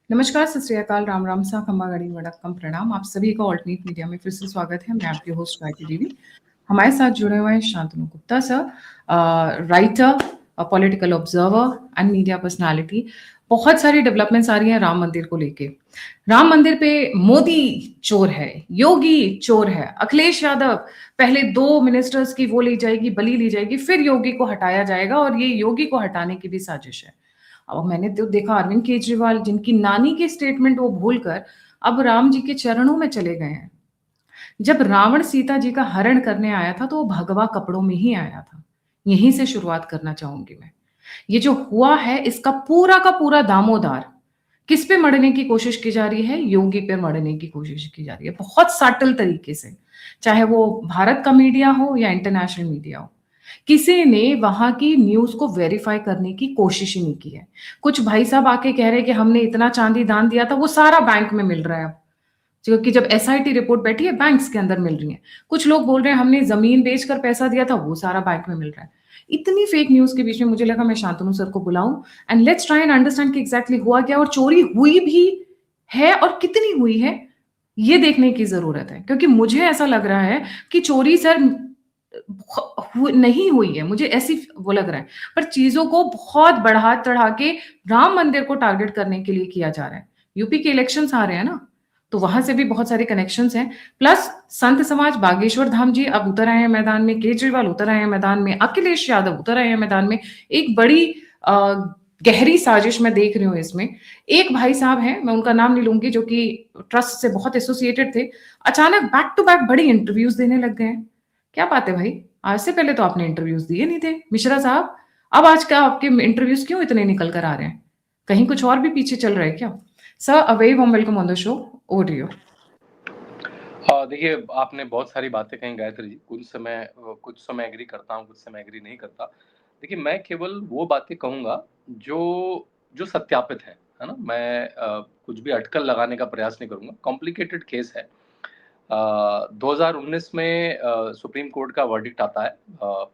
नमस्कार, सत श्री अकाल, राम राम सा, खम्मा गणी वड़क्कम प्रणाम। आप सभी का ऑल्टरनेट मीडिया में फिर से स्वागत है। मैं आपकी होस्ट गायत्री देवी। हमारे साथ जुड़े हुए हैं Shantanu Gupta sir, writer, political observer and media personality. बहुत सारी डेवलपमेंट्स आ रही हैं राम मंदिर को लेके। राम मंदिर पे मोदी चोर है, योगी चोर है, अखिलेश यादव पहले 2 मिनिस्टर्स की वो ली जाएगी, बलि ली जाएगी, फिर योगी को हटाया जाएगा और ये योगी को हटाने की भी साजिश है। अब मैंने तो देखा अरविंद केजरीवाल, जिनकी नानी के स्टेटमेंट वो भूलकर अब राम जी के चरणों में चले गए हैं। जब रावण सीता जी का हरण करने आया था तो वो भगवा कपड़ों में ही आया था। यहीं से शुरुआत करना चाहूंगी मैं। ये जो हुआ है इसका पूरा का पूरा दामोदार किस पे मढ़ने की कोशिश की जा रही है? योगी पे मढ़ने की कोशिश की जा रही है, बहुत सटल तरीके से। चाहे वो भारत का मीडिया हो या इंटरनेशनल मीडिया हो, किसी ने वहां की न्यूज को वेरीफाई करने की कोशिश ही नहीं की है। कुछ भाई साहब आके कह रहे हैं कि हमने इतना चांदी दान दिया था, वो सारा बैंक में मिल रहा है अब, क्योंकि जब एसआईटी रिपोर्ट बैठी है बैंक्स के अंदर मिल रही है। कुछ लोग बोल रहे हैं हमने जमीन बेचकर पैसा दिया था, वो सारा बैंक में मिल रहा है। इतनी फेक न्यूज के बीच में मुझे लगा मैं शांतनु सर को बुलाऊं and let's try and understand कि एग्जैक्टली हुआ क्या और चोरी हुई भी है और कितनी हुई है, ये देखने की जरूरत है। क्योंकि मुझे ऐसा लग रहा है कि चोरी सर नहीं हुई है, मुझे ऐसी वो लग रहा है, पर चीजों को बहुत बढ़ा चढ़ा के राम मंदिर को टारगेट करने के लिए किया जा रहा है। यूपी के इलेक्शंस आ रहे हैं ना, तो वहां से भी बहुत सारे कनेक्शंस हैं। प्लस संत समाज बागेश्वर धाम जी अब उतर आए हैं मैदान में, केजरीवाल उतर आए हैं मैदान में, अखिलेश यादव उतर आए हैं मैदान में। एक बड़ी अ, गहरी साजिश मैं देख रही हूँ इसमें। एक भाई साहब हैं, मैं उनका नाम नहीं लूंगी, जो कि ट्रस्ट से बहुत एसोसिएटेड थे, अचानक बैक टू बैक बड़ी इंटरव्यूज देने लग गए हैं। क्या बात है भाई? आज से पहले तो आपने इंटरव्यूज दिए नहीं थे मिश्रा साहब। अब आज का आपके इंटरव्यूज क्यों इतने निकल कर आ रहे हैं? कहीं कुछ और भी पीछे चल रहा है क्या? Sir, a very warm welcome on the show. Over to you. हाँ, देखिए आपने बहुत सारी बातें कही गायत्री जी। कुछ समय एग्री करता हूँ, कुछ समय एग्री नहीं करता। देखिए मैं केवल वो बातें कहूँगा जो जो सत्यापित है ना? मैं कुछ भी अटकल लगाने का प्रयास नहीं करूँगा। कॉम्प्लिकेटेड केस है। 2019 में सुप्रीम कोर्ट का वर्डिक्ट आता है।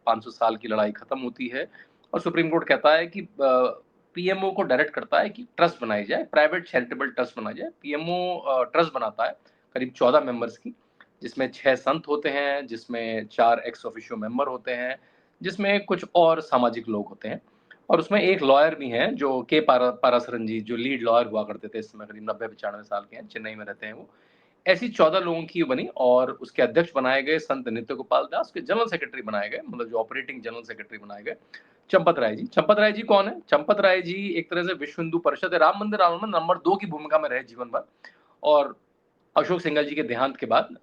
500 साल की लड़ाई खत्म होती है और सुप्रीम कोर्ट कहता है कि पीएमओ को डायरेक्ट करता है कि ट्रस्ट बनाई जाए, प्राइवेट चैरिटेबल ट्रस्ट बनाई जाए। पीएमओ ट्रस्ट बनाता है करीब 14 मेंबर्स की, जिसमें 6 संत होते हैं, जिसमें 4 एक्स ऑफिशियो मेंबर होते हैं, जिसमें कुछ और सामाजिक लोग होते हैं और उसमें एक लॉयर भी हैं जो के पारासरन जी, जो लीड लॉयर हुआ करते थे। इस समय करीब 90-95 साल के हैं, चेन्नई में रहते हैं वो। ऐसी 14 लोगों की बनी और उसके अध्यक्ष बनाए गए संत नित्य गोपाल दास, के जनरल सेक्रेटरी बनाए गए, मतलब जो ऑपरेटिंग जनरल सेक्रेटरी बनाए गए चंपत राय जी। चंपत राय जी कौन है? चंपत राय जी एक तरह से विश्व हिंदू परिषद है, राम मंदिर आंदोलन में नंबर 2 की भूमिका में रहे जीवन भर। और अशोक सिंघल जी के देहांत के बाद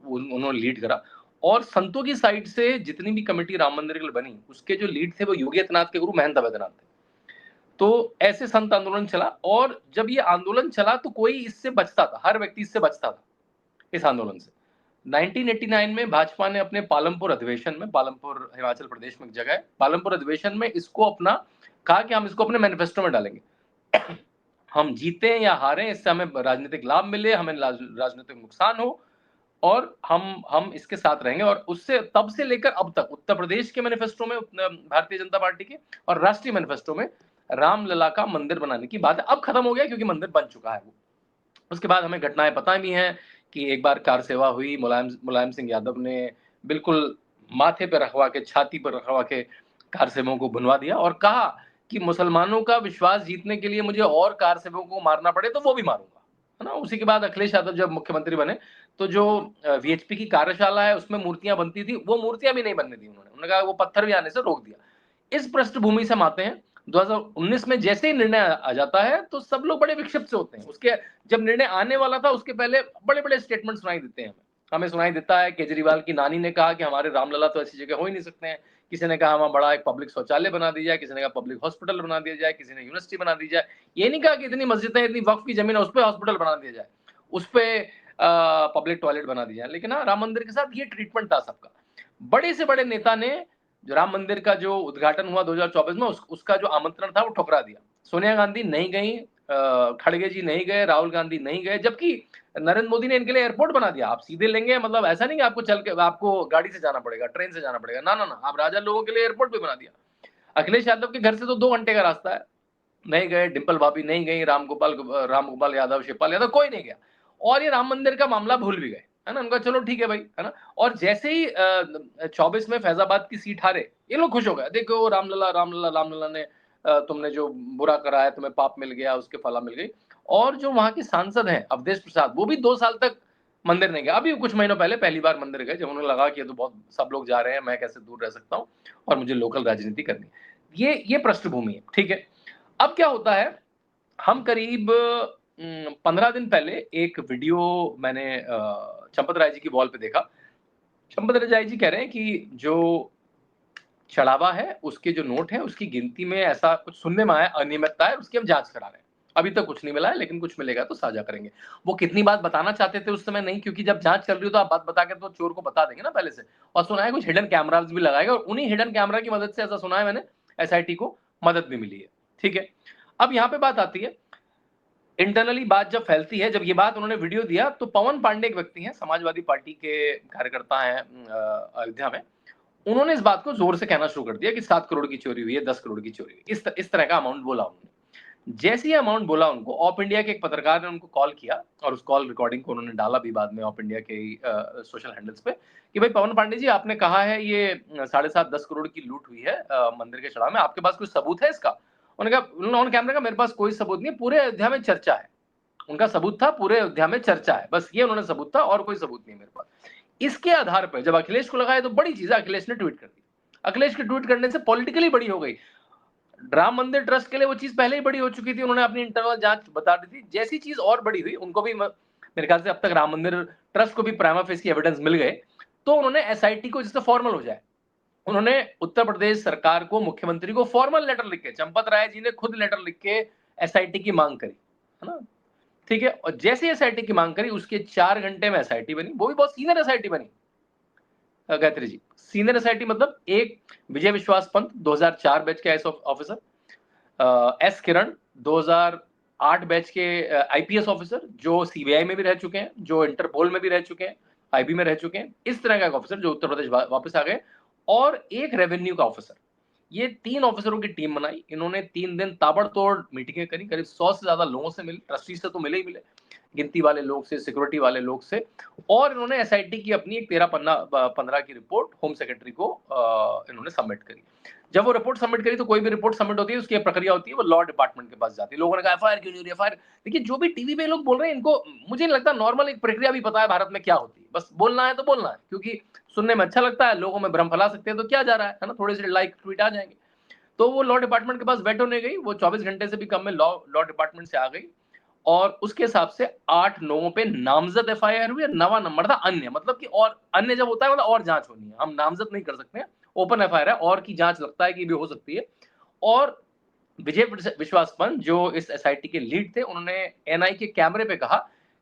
उन्होंने लीड करा। और संतों की साइड से जितनी भी कमेटी राम मंदिर के लिए बनी, उसके जो लीड थे वो योगी आदित्यनाथ के गुरु महंत अवैधनाथ थे। तो ऐसे संत आंदोलन चला और जब ये आंदोलन चला तो कोई इससे बचता था, हर व्यक्ति इससे बचता था इस आंदोलन से। 1989 में भाजपा ने अपने पालमपुर अधिवेशन में, पालमपुर हिमाचल प्रदेश में एक जगह है, पालमपुर अधिवेशन में इसको अपना कहा कि हम इसको अपने मैनिफेस्टो में डालेंगे। हम जीते या हारें, इससे हमें राजनीतिक लाभ मिले, हमें राजनीतिक नुकसान हो, और हम इसके साथ रहेंगे। और उससे तब से लेकर अब तक उत्तर प्रदेश के मैनिफेस्टो में, भारतीय जनता पार्टी के और राष्ट्रीय मैनिफेस्टो में रामलला का मंदिर बनाने की बात है। अब खत्म हो गया क्योंकि मंदिर बन चुका है वो। उसके बाद हमें घटनाएं पता भी हैं कि एक बार कार सेवा हुई, मुलायम सिंह यादव ने बिल्कुल माथे पर रखवा के, छाती पर रखवा के कार सेवकों को भुनवा दिया और कहा कि मुसलमानों का विश्वास जीतने के लिए मुझे और कार सेवकों को मारना पड़े तो वो भी मारूंगा, है ना। उसी के बाद अखिलेश यादव जब मुख्यमंत्री बने तो जो वीएचपी की कार्यशाला है उसमें मूर्तियां बनती थी, वो मूर्तियां भी नहीं बनने दी उन्होंने कहा वो पत्थर भी आने से रोक दिया। इस पृष्ठभूमि से हम आते हैं 2019 में। जैसे ही निर्णय आ जाता है तो सब लोग बड़े विक्षिप्त से होते हैं। उसके जब निर्णय आने वाला था उसके पहले बड़े बड़े स्टेटमेंट सुनाई देते हैं। हमें सुनाई देता है केजरीवाल की नानी ने कहा कि हमारे रामलला तो ऐसी जगह हो ही नहीं सकते हैं। किसी ने कहा हमारा बड़ा एक पब्लिक शौचालय बना दिया जाए, किसी ने कहा पब्लिक हॉस्पिटल बना दिया जाए, किसी ने यूनिवर्सिटी बना दी जाए। ये नहीं कहा कि इतनी मस्जिदें, इतनी वक्फ की जमीन है उस पर हॉस्पिटल बना दिया जाए, उस पर पब्लिक टॉयलेट बना दिया जाए। लेकिन हाँ, राम मंदिर के साथ ये ट्रीटमेंट था सबका। बड़े से बड़े नेता ने जो राम मंदिर का जो उद्घाटन हुआ 2024 में, उसका जो आमंत्रण था वो ठुकरा दिया। सोनिया गांधी नहीं गई, खड़गे जी नहीं गए, राहुल गांधी नहीं गए, जबकि नरेंद्र मोदी ने इनके लिए एयरपोर्ट बना दिया। आप सीधे लेंगे, मतलब ऐसा नहीं कि आपको चल के, आपको गाड़ी से जाना पड़ेगा, ट्रेन से जाना पड़ेगा, ना ना ना, आप राजा लोगों के लिए एयरपोर्ट भी बना दिया। अखिलेश यादव के घर से तो 2 घंटे का रास्ता है, नहीं गए, डिंपल भाभी नहीं गई, राम गोपाल यादव, शिवपाल यादव, कोई नहीं गया। और ये राम मंदिर का मामला भूल भी गए, है ना। उनका चलो ठीक है भाई, है ना। और जैसे ही 24 में फैजाबाद की सीट हारे, ये लोग खुश हो गए, देखो रामलला ने तुमने जो बुरा करा है, तुम्हें पाप मिल गया, उसके फला मिल गई। और जो वहां के सांसद हैं अवधेश प्रसाद, वो भी 2 साल तक मंदिर नहीं गए। अभी कुछ महीनों पहले पहली बार मंदिर गए, जब उन्हें लगा कि ये तो बहुत सब लोग जा रहे हैं, मैं कैसे दूर रह सकता हूँ और मुझे लोकल राजनीति करनी है। ये पृष्ठभूमि है, ठीक है। अब क्या होता है, हम करीब 15 दिन पहले एक वीडियो मैंने चंपत राय जी की वॉल पे देखा। चंपत राय जी कह रहे हैं कि जो चढ़ावा है, उसके जो नोट है, उसकी गिनती में ऐसा कुछ सुनने में आया, अनियमितता है, उसकी हम जांच करा रहे हैं। अभी तक कुछ नहीं मिला है, लेकिन कुछ मिलेगा तो साझा करेंगे। वो कितनी बात बताना चाहते थे उस समय नहीं, क्योंकि जब जांच चल रही हो तो आप बात बता के तो चोर को बता देंगे ना पहले से। और सुना है कुछ हिडन कैमरास भी लगाएगा, और उन्हीं हिडन कैमरा की मदद से, ऐसा सुना है मैंने, एसआईटी को मदद भी मिली है, ठीक है। अब यहाँ पे बात आती है, इंटरनली बात जब फैलती है, जब ये बात उन्होंने वीडियो दिया, तो पवन पांडे एक व्यक्ति हैं, समाजवादी पार्टी के कार्यकर्ता हैं अयोध्या में। उन्होंने इस बात को जोर से कहना शुरू कर दिया कि 7 करोड़ की चोरी हुई है, 10 करोड़ की चोरी हुई, इस तरह का अमाउंट बोला उन्होंने। जैसे ही अमाउंट बोला, उनको ऑफ इंडिया के एक पत्रकार ने उनको कॉल किया, और उस कॉल रिकॉर्डिंग को उन्होंने डाला भी बाद में ऑफ इंडिया के सोशल हैंडल्स पे, कि भाई पवन पांडे जी, आपने कहा है ये 7.5-10 करोड़ की लूट हुई है मंदिर के चढ़ाव में, आपके पास कोई सबूत है इसका? उन्होंने कहा ऑन कैमरा का, मेरे पास कोई सबूत नहीं है, पूरे अयोध्या में चर्चा है। उनका सबूत था, पूरे अयोध्या में चर्चा है, बस ये उन्होंने सबूत था, और कोई सबूत नहीं मेरे पास। इसके आधार पर जब अखिलेश को लगा है तो बड़ी चीज है, अखिलेश ने ट्वीट कर दी। अखिलेश के ट्वीट करने से पॉलिटिकली बड़ी हो गई। राम मंदिर ट्रस्ट के लिए वो चीज पहले ही बड़ी हो चुकी थी, उन्होंने अपनी इंटरनल जांच बता दी थी। जैसी चीज और बड़ी हुई, उनको भी मेरे ख्याल से अब तक राम मंदिर ट्रस्ट को भी प्राइमा फेसी एविडेंस मिल गए, तो उन्होंने एसआईटी को, जिससे फॉर्मल हो जाए, उन्होंने उत्तर प्रदेश सरकार को, मुख्यमंत्री को फॉर्मल लेटर लिख के, चंपत राय जी ने खुद लेटर लिख के एसआईटी की मांग करी, है ना, ठीक है। और जैसे एसआईटी की मांग करी, उसके 4 घंटे में एसआईटी बनी, वो भी बहुत सीनियर एसआईटी बनी। गायत्री जी, सीनियर एसआईटी मतलब एक विजय विश्वास पंत 2004 बैच के आईएएस ऑफिसर, एस किरण 2008 बैच के आईपीएस ऑफिसर, जो सीबीआई में भी रह चुके हैं, जो इंटरपोल में भी रह चुके हैं, आईबी में रह चुके हैं, इस तरह का एक ऑफिसर जो उत्तर प्रदेश वापस आ गए, और एक रेवेन्यू का ऑफिसर। ये 3 ऑफिसरों की टीम बनाई। इन्होंने 3 दिन ताबड़तोड़ मीटिंगें करी, करीब 100 से ज्यादा लोगों से मिले, ट्रस्टी से तो मिले ही मिले, गिनती वाले लोग से, सिक्योरिटी वाले लोग से, और इन्होंने एसआईटी की अपनी एक 13-15 की रिपोर्ट होम सेक्रेटरी को इन्होंने सबमिट करी। जब वो रिपोर्ट सबमिट करी, तो कोई भी रिपोर्ट सबमिट होती है, उसकी प्रक्रिया होती है, वो लॉ डिपार्टमेंट के पास जाती है। लोगों ने कहा एफआईआर क्यों नहीं हो रही, एफआईआर। देखिए, जो भी टीवी पे लोग बोल रहे हैं, इनको मुझे नहीं लगता नॉर्मल एक प्रक्रिया भी पता है भारत में क्या होती है। बस बोलना है तो बोलना है, क्योंकि सुनने में अच्छा लगता है, लोगों में भ्रम फैला सकते हैं, तो क्या जा रहा है ना, थोड़े से लाइक ट्वीट आ जाएंगे। तो वो लॉ डिपार्टमेंट के पास वेट होने गई, वो 24 घंटे से भी कम में लॉ डिपार्टमेंट से आ गई, और उसके हिसाब से 8 लोगों पे नामजद एफआईआर हुई, नवा नंबर था अन्य, मतलब कि और अन्य जब होता है मतलब और जांच होनी है, हम नामजद नहीं कर सकते हैं, ओपन एफआईआर है, और की जांच लगता है कि भी हो सकती है। और विजय विश्वास पंत, जो इस एसआईटी के लीड थे, उन्होंने एनआई के कैमरे पे कहा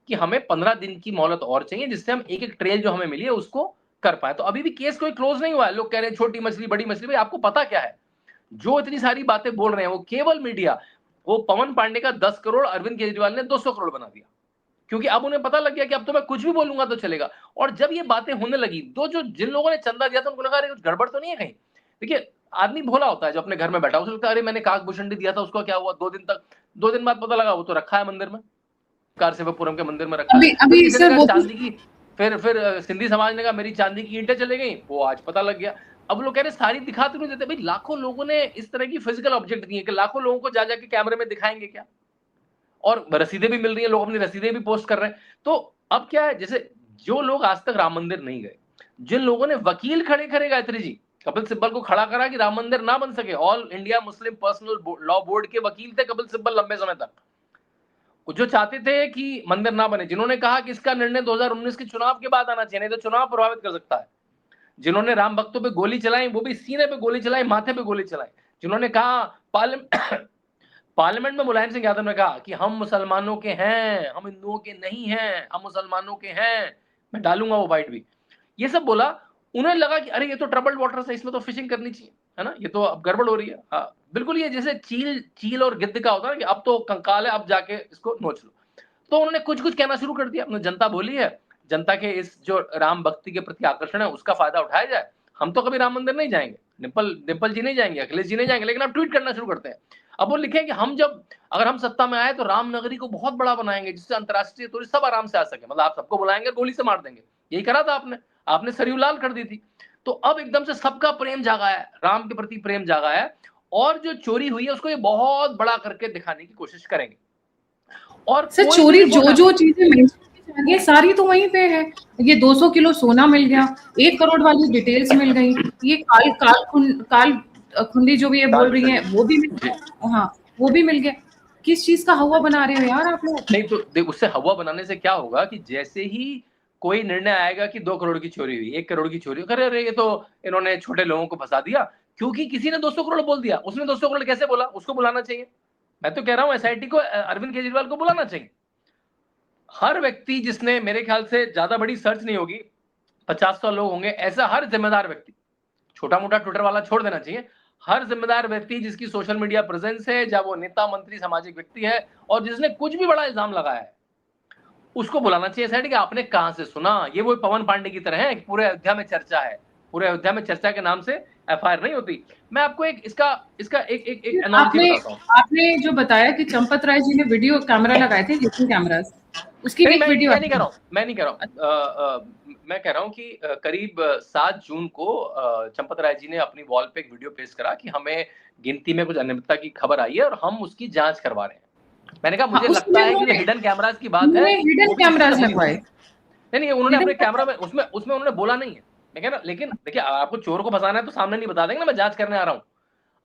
कि हमें 15 दिन की मोहलत और चाहिए, जिससे हम एक एक ट्रेल जो हमें मिली है उसको कर पाए। तो अभी भी केस कोई क्लोज नहीं हुआ है। लोग कह रहे हैं छोटी मछली बड़ी मछली, भाई आपको पता क्या है? जो इतनी सारी बातें बोल रहे हैं वो केवल मीडिया, वो पवन पांडे का 10 करोड़ अरविंद केजरीवाल ने 200 करोड़ बना दिया, क्योंकि अब उन्हें पता लग गया कि अब तो मैं कुछ भी बोलूंगा तो चलेगा। और जब ये बातें होने लगी, तो जो जिन लोगों ने चंदा दिया था, उनको लगा कुछ गड़बड़ तो नहीं है कहीं। देखिए, आदमी भोला होता है, जो अपने घर में बैठा, उसे लगता है अरे मैंने काकभूषण दिया था, उसको क्या हुआ? 2 दिन तक, 2 दिन बाद पता लगा वो तो रखा है मंदिर में, कारसेवकपुरम के मंदिर में रखा है। फिर अभी किसी ने सर कहा वो चांदी की, फिर सिंधी समाज ने कहा मेरी चांदी की ईंटें चले गई, वो आज पता लग गया। अब लोग कह रहे सारी दिखाते नहीं देते, भाई लाखों लोगों ने इस तरह की फिजिकल ऑब्जेक्ट दी है कि लाखों लोगों को जा जाके कैमरे में दिखाएंगे क्या? और रसीदें भी मिल रही है, लोग अपनी रसीदें भी पोस्ट कर रहे हैं। तो अब क्या है, जैसे जो लोग आज तक राम मंदिर नहीं गए, जिन लोगों ने वकील खड़े करे, गायत्री जी, कपिल सिब्बल को खड़ा करा कि राम मंदिर ना बन सके, all India Muslim personal law board के वकील थे कपिल सिब्बल लंबे समय तक, जो चाहते थे कि मंदिर ना बने, जिन्होंने कहा कि इसका निर्णय 2019 के चुनाव के बाद आना चाहिए, नहीं तो चुनाव प्रभावित कर सकता है, जिन्होंने राम भक्तों पे गोली चलाई, वो भी सीने पे गोली चलाई, माथे पे गोली चलाई, जिन्होंने कहा पार्लियामेंट में मुलायम सिंह यादव ने कहा कि हम मुसलमानों के हैं, हम हिंदुओं के नहीं हैं, हम मुसलमानों के हैं, मैं डालूंगा वो बाइट भी, ये सब बोला। उन्हें लगा कि अरे ये तो ट्रबल्ड वाटर है, इसमें तो फिशिंग करनी चाहिए, है ना, ये तो अब गड़बड़ हो रही है। हाँ, बिल्कुल, ये जैसे चील चील और गिद्ध का होता है कि अब तो कंकाल है, अब जाके इसको नोच लो। तो उन्होंने कुछ कुछ कहना शुरू कर दिया, जनता बोली है, जनता के इस जो राम भक्ति के प्रति आकर्षण है उसका फायदा उठाया जाए, हम तो कभी राम मंदिर नहीं जाएंगे, डिम्पल जी नहीं जाएंगे, अखिलेश जी नहीं जाएंगे, लेकिन आप ट्वीट करना शुरू करते हैं। अब वो लिखे कि अगर हम सत्ता में आए तो रामनगरी को बहुत बड़ा बनाएंगे जिससे अंतर्राष्ट्रीय टूरिस्ट सब आराम से आ सके, मतलब आप सबको बुलाएंगे, गोली से मार देंगे। यही करा था आपने सरयू लाल कर दी थी। तो अब एकदम से सबका प्रेम जागा है, राम के प्रति प्रेम जागा है, और जो चोरी हुई है उसको ये बहुत बड़ा करके दिखाने की कोशिश करेंगे। और सर कोई भी चोरी रिपोर्ट जो चीजें मेंशन की जा रही है सारी तो वहीं पे है। ये 200 किलो सोना मिल गया, 1 करोड़ वाली डिटेल्स मिल गई, ये काल खुंडी जो भी ये बोल रही है वो भी मिल गया। हाँ, वो भी मिल गया। किस चीज का हवा बना रहे हो यार आप लोग? नहीं तो देख, उससे हवा बनाने से क्या होगा कि जैसे ही कोई निर्णय आएगा कि 2 करोड़ की चोरी हुई, 1 करोड़ की चोरी हुई, अरे ये तो इन्होंने छोटे लोगों को फंसा दिया, क्योंकि किसी ने 200 करोड़ बोल दिया। उसने 200 करोड़ कैसे बोला, उसको बुलाना चाहिए। मैं तो कह रहा हूं एसआईटी को, अरविंद केजरीवाल को बुलाना चाहिए। हर व्यक्ति जिसने, मेरे ख्याल से ज्यादा बड़ी सर्च नहीं होगी, 50-100 लोग होंगे, ऐसा हर जिम्मेदार व्यक्ति, छोटा मोटा ट्विटर वाला छोड़ देना चाहिए, हर जिम्मेदार व्यक्ति जिसकी सोशल मीडिया प्रेजेंस है, चाहे वो नेता, मंत्री, सामाजिक व्यक्ति है, और जिसने कुछ भी बड़ा इल्जाम लगाया है, उसको बुलाना चाहिए साइड कि आपने कहां से सुना। ये वो पवन पांडे की तरह है कि पूरे अयोध्या में चर्चा है, पूरे अयोध्या में चर्चा के नाम से एफआईआर नहीं होती। मैं आपको एक इसका इसका एक एनालॉजी आपने बताता हूं। आपने जो बताया कि चंपत राय जी ने वीडियो कैमरा लगाए थे, हिडन कैमरास, उसकी भी नहीं, एक वीडियो मैं आई नहीं कह थी। रहा हूं, मैं नहीं कह रहा हूं, मैं कह रहा हूं कि करीब 7 जून को चंपत राय जी ने अपनी वॉल पे एक वीडियो पेश करा कि हमें गिनती में कुछ अनियमितता की खबर आई है और हम उसकी जांच करवा रहे हैं। मैंने कहा हाँ, मुझे लगता उसमें है कि जो हिडन कैमरास की बात है हिडन वो भी इसी से कैमरास हुई थी। लगवाए। नहीं, उन्होंने हिडन अपने कैमरा में, उसमें उन्होंने बोला नहीं है। मैं कह रहा, लेकिन देखिए, आपको चोर को फंसाना है तो सामने नहीं बता देंगे ना मैं जांच करने आ रहा हूं।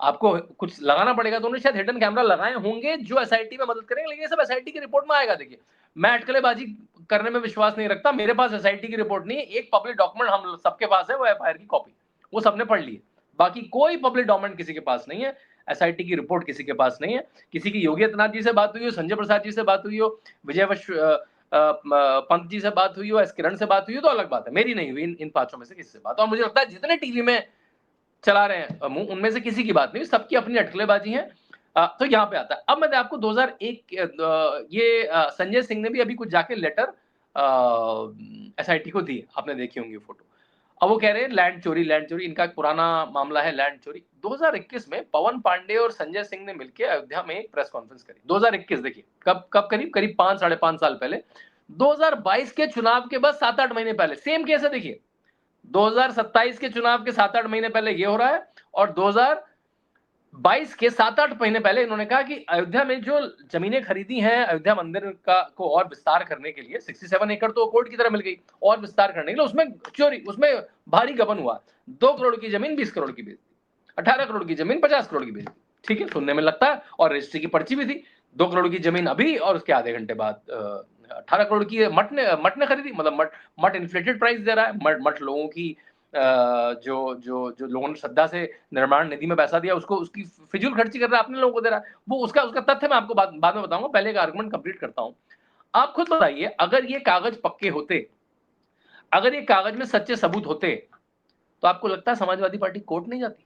आपको कुछ लगाना पड़ेगा, तो उन्होंने शायद हिडन कैमरा लगाए होंगे जो एसआईटी में मदद करेंगे, लेकिन ये सब एसआईटी की रिपोर्ट में आएगा। देखिए, मैं अटकलेबाजी करने में विश्वास नहीं रखता, मेरे पास एसआईटी की रिपोर्ट नहीं है, एक पब्लिक डॉक्यूमेंट हम सबके पास है, वो एफआईआर की कॉपी, वो सबने पढ़ ली है। बाकी कोई पब्लिक डॉक्यूमेंट किसी के पास नहीं है, एसआईटी की रिपोर्ट किसी के पास नहीं है। किसी की योगी आदित्यनाथ जी से बात हुई हो, संजय प्रसाद जी से बात हुई हो, विजय पंत जी से बात हुई हो, एस किरण से बात हुई हो, तो अलग बात है। मेरी नहीं हुई इन पांचों में से किसी से बात। और मुझे लगता है जितने टीवी में चला रहे हैं मुंह, उनमें से किसी की बात नहीं, सबकी अपनी अटकलेबाजी है। तो यहाँ पे आता है। अब मैं आपको 2001 ये संजय सिंह ने भी अभी कुछ जाके लेटर एसआईटी को दी, आपने देखी होंगी फोटो। अब वो कह रहे हैं लैंड चोरी, इनका एक पुराना मामला है लैंड चोरी। 2021 में पवन पांडे और संजय सिंह ने मिलकर अयोध्या में एक प्रेस कॉन्फ्रेंस करी। 2021 देखिए, कब करीब 5 साढ़े 5 साल पहले, 2022 के चुनाव के बाद 7-8 महीने पहले सेम केस है। देखिए, 2027 के चुनाव के 7-8 महीने पहले ये हो रहा है, और 2022 के 7-8 महीने पहले इन्होंने कहा कि अयोध्या में जो जमीनें खरीदी हैं अयोध्या मंदिर को और विस्तार करने के लिए, 67 एकड़ तो कोर्ट की तरह मिल गई, और विस्तार करने के लिए उसमें चोरी, उसमें भारी गबन हुआ। 2 करोड़ की जमीन 20 करोड़ की बेच दी, 18 करोड़ की जमीन 50 करोड़ की बेच दी। ठीक है, सुनने में लगता है, और रजिस्ट्री की पर्ची भी थी। 2 करोड़ की जमीन अभी, और उसके आधे घंटे बाद 18 करोड़ की मठ ने खरीदी। मतलब मठ इन्फ्लेटेड प्राइस दे रहा है। मठ लोगों की जो लोगों ने श्रद्धा से निर्माण निधि में पैसा दिया, उसको, उसकी फिजूल खर्ची कर रहा है, अपने लोगों को दे रहा है। वो उसका तथ्य मैं आपको बाद में बताऊंगा, पहले एक आर्गुमेंट कंप्लीट करता हूं। आप खुद बताइए, अगर ये कागज पक्के होते, अगर ये कागज में सच्चे सबूत होते, तो आपको लगता है समाजवादी पार्टी कोर्ट नहीं जाती?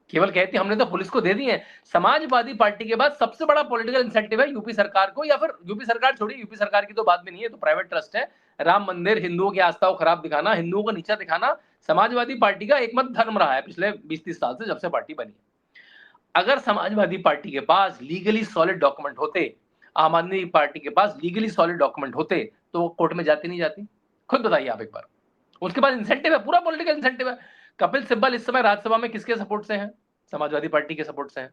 केवल कहती हमने तो पुलिस को दे दी है। समाजवादी पार्टी के बाद सबसे बड़ा पॉलिटिकल इंसेंटिव है यूपी सरकार को, या फिर यूपी सरकार छोड़िए, यूपी सरकार की तो बात भी नहीं है, तो प्राइवेट ट्रस्ट है। राम मंदिर, हिंदुओं की आस्था को खराब दिखाना, हिंदुओं को नीचा दिखाना, समाजवादी पार्टी का एकमात्र धर्म रहा है पिछले 20-30 साल से, जब से पार्टी बनी। अगर समाजवादी पार्टी के पास लीगली सॉलिड डॉक्यूमेंट होते, आम आदमी पार्टी के पास लीगली सॉलिड डॉक्यूमेंट होते, तो वो कोर्ट में जाती नहीं जाती? खुद बताइए आप एक बार। उसके पास इंसेंटिव है, पूरा पॉलिटिकल इंसेंटिव है। कपिल सिब्बल इस समय राज्यसभा में किसके सपोर्ट से हैं? समाजवादी पार्टी के सपोर्ट से हैं।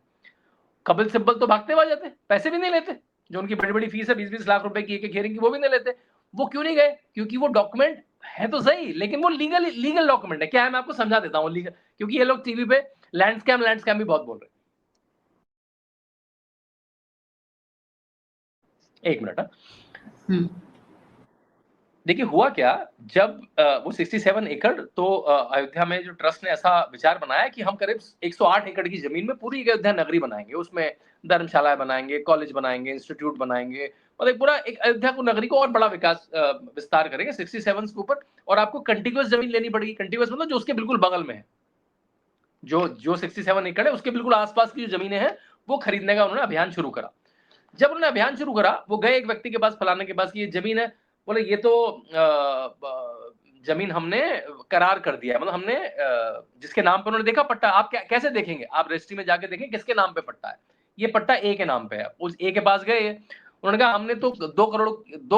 कपिल सिब्बल तो भागते हुए जाते, पैसे भी नहीं लेते। जो उनकी बड़ी बड़ी फीस है 20-20 लाख रुपए की एक हेयरिंग की, वो भी नहीं लेते। वो क्यों नहीं गए? क्योंकि वो डॉक्यूमेंट है तो सही, लेकिन वो लीगल डॉक्यूमेंट है। क्या है, मैं आपको समझा देता हूँ लीगल, क्योंकि ये लोग टीवी पे लैंड स्कैम भी बहुत बोल रहे हैं। एक मिनट। हम्म। देखिए हुआ क्या, जब वो 67 एकड़, तो अयोध्या में जो ट्रस्ट ने ऐसा विचार बनाया कि हम करीब 108 एकड़ की जमीन में पूरी अयोध्या नगरी बनाएंगे, उसमें धर्मशालाएं बनाएंगे, कॉलेज बनाएंगे, इंस्टीट्यूट बनाएंगे, मतलब पूरा एक अयोध्या को, नगरी को और बड़ा विकास विस्तार करेंगे 67 के ऊपर। और आपको कंटिगुअस जमीन लेनी पड़ेगी। कंटिगुअस मतलब जो उसके बिल्कुल बगल में है, जो 67 एकड़ है उसके बिल्कुल आसपास की जो जमीनें हैं, वो खरीदने का उन्होंने अभियान शुरू करा। जब उन्होंने अभियान शुरू करा, वो गए एक व्यक्ति के पास, फलाने के पास, की ये जमीन है। बोले ये तो जमीन हमने करार कर दिया है, मतलब हमने जिसके नाम पे उन्होंने देखा पट्टा, आप कैसे देखेंगे, आप रजिस्ट्री में जाके देखें किसके नाम पे पट्टा है, ये पट्टा ए के नाम पे है। उस ए के पास गए, उन्होंने कहा हमने तो 2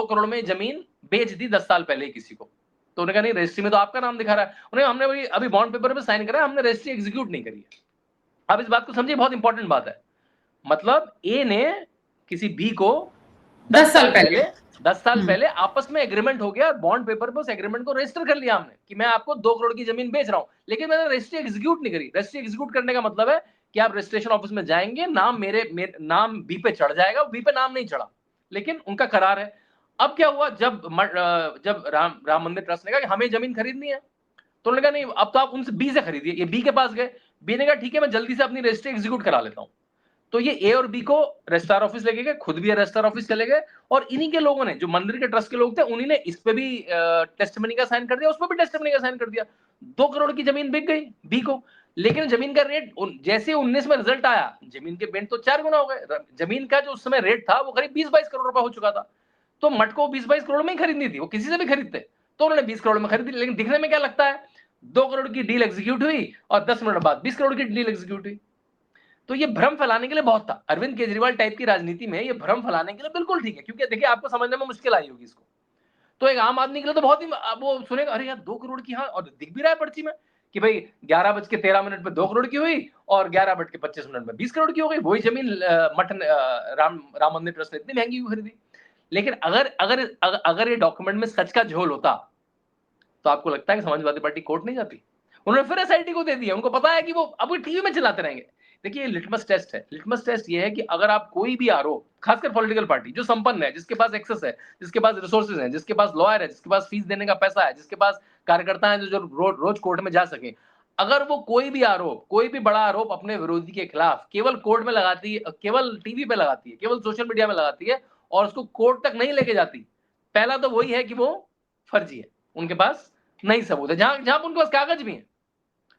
करोड़ में जमीन बेच दी 10 साल पहले किसी को। तो उन्होंने कहा नहीं, रजिस्ट्री में तो आपका नाम दिखा रहा है। उन्होंने हमने अभी बॉन्ड पेपर पे साइन करा है, हमने रजिस्ट्री एग्जीक्यूट नहीं करी है। अब इस बात को समझिए, बहुत इंपॉर्टेंट बात है। मतलब ए ने किसी बी को 10 साल पहले 10 साल पहले आपस में एग्रीमेंट हो गया, बॉन्ड पेपर पे उस एग्रीमेंट को रजिस्टर कर लिया हमने कि मैं आपको 2 करोड़ की जमीन बेच रहा हूं, लेकिन मैंने रजिस्ट्री एग्जीक्यूट नहीं करी। रजिस्ट्री एग्जीक्यूट करने का मतलब है कि आप रजिस्ट्रेशन ऑफिस में जाएंगे, नाम मेरे नाम बी पे चढ़ जाएगा, बी पे नाम नहीं चढ़ा, लेकिन उनका करार है। अब क्या हुआ, जब राम मंदिर ट्रस्ट ने कहा कि हमें जमीन खरीदनी है, तो उन्होंने कहा नहीं, अब तो आप उनसे बी से खरीदिए। ये बी के पास गए, बी ने कहा ठीक है, मैं जल्दी से अपनी रजिस्ट्री एग्जीक्यूट करा लेता हूं। तो ये ए और बी को रजिस्ट्रार ऑफिस लेके गए, खुद भी रजिस्ट्रार ऑफिस चले गए, और इन्हीं के लोगों ने, जो मंदिर के ट्रस्ट के लोग थे, उन्हीं ने इस पे भी टेस्टिमनी का साइन कर दिया, उस पे भी टेस्टिमनी का साइन कर दिया। 2 करोड़ की जमीन बिक गई बी को, लेकिन जमीन का रेट जैसे 19 में रिजल्ट आया, जमीन के बेंट तो 4 गुना हो गए। जमीन का जो उस समय रेट था वो करीब 20-22 करोड़ रुपया हो चुका था। तो मट को 20-22 करोड़ में ही खरीदनी थी, वो किसी से भी खरीदते, तो उन्होंने 20 करोड़ में खरीदी। लेकिन दिखने में क्या लगता है, 2 करोड़ की डील एग्जीक्यूट हुई और 10 मिनट बाद 20 करोड़ की डील एग्जीक्यूट हुई। तो ये भ्रम फैलाने के लिए बहुत था। अरविंद केजरीवाल टाइप की राजनीति में ये भ्रम फैलाने के लिए बिल्कुल ठीक है, क्योंकि देखिए आपको समझने में मुश्किल आई होगी इसको। तो एक आम आदमी के लिए तो बहुत ही, वो सुनेगा अरे यार 2 करोड़ की, हाँ, और दिख भी रहा है पर्ची में कि भाई 11:13 पे 2 करोड़ की हुई और 11:25 में 20 करोड़ की हो गई। वही जमीन राम मंदिर ट्रस्ट ने इतनी महंगी क्यों खरीदी। लेकिन अगर अगर अगर, अगर ये डॉक्यूमेंट में सच का झोल होता, तो आपको लगता है कि समाजवादी पार्टी कोर्ट नहीं जाती? उन्होंने फिर एसआईटी को दे दिया, उनको पता है कि वो अब टीवी में चलाते रहेंगे। देखिए लिटमस टेस्ट है, लिटमस टेस्ट ये है कि अगर आप कोई भी आरोप, खासकर पॉलिटिकल पार्टी जो संपन्न है, जिसके पास एक्सेस है, जिसके पास रिसोर्सेज हैं, जिसके पास लॉयर है, जिसके पास फीस देने का पैसा है, जिसके पास कार्यकर्ता है जो रोज कोर्ट में जा सके, अगर वो कोई भी आरोप, कोई भी बड़ा आरोप अपने विरोधी के खिलाफ केवल कोर्ट में लगाती है, केवल टीवी पे लगाती है, केवल सोशल मीडिया में लगाती है और उसको कोर्ट तक नहीं लेके जाती, पहला तो वही है कि वो फर्जी है, उनके पास नहीं सबूत है, जहां जहां उनके पास कागज भी है,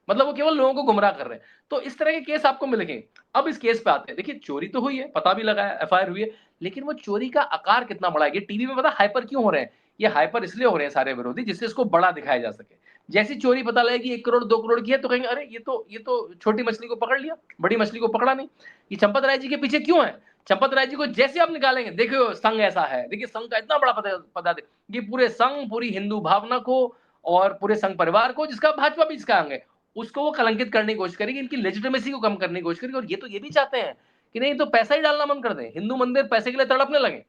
मतलब वो केवल लोगों को गुमराह कर रहे हैं। तो इस तरह के केस आपको मिलेंगे। अब इस केस पे आते हैं, देखिए चोरी तो हुई है, पता भी लगा है, एफआईआर हुई है, लेकिन वो चोरी का आकार कितना बड़ा है, ये टीवी में पता हाइपर क्यों हो रहे हैं, ये हाइपर इसलिए हो रहे हैं सारे विरोधी, जिससे इसको बड़ा दिखाया जा सके। जैसी चोरी पता लगेगी 1 करोड़ 2 करोड़ की है, तो कहेंगे अरे ये तो छोटी मछली को पकड़ लिया, बड़ी मछली को पकड़ा नहीं। ये चंपत राय जी के पीछे क्यों है, चंपत राय जी को जैसे आप निकालेंगे, देखियो संघ ऐसा है, देखिए संघ का इतना बड़ा पता, ये पूरे संघ, पूरी हिंदू भावना को और पूरे संघ परिवार को, जिसका भाजपा भी इसका अंग है, उसको वो कलंकित करने की कोशिश करेगी, इनकी लेजिटिमेसी को कम करने की कोशिश करेगी। और ये भी चाहते हैं कि नहीं तो पैसा ही डालना बंद कर दें, हिंदू मंदिर पैसे के लिए तड़पने लगे।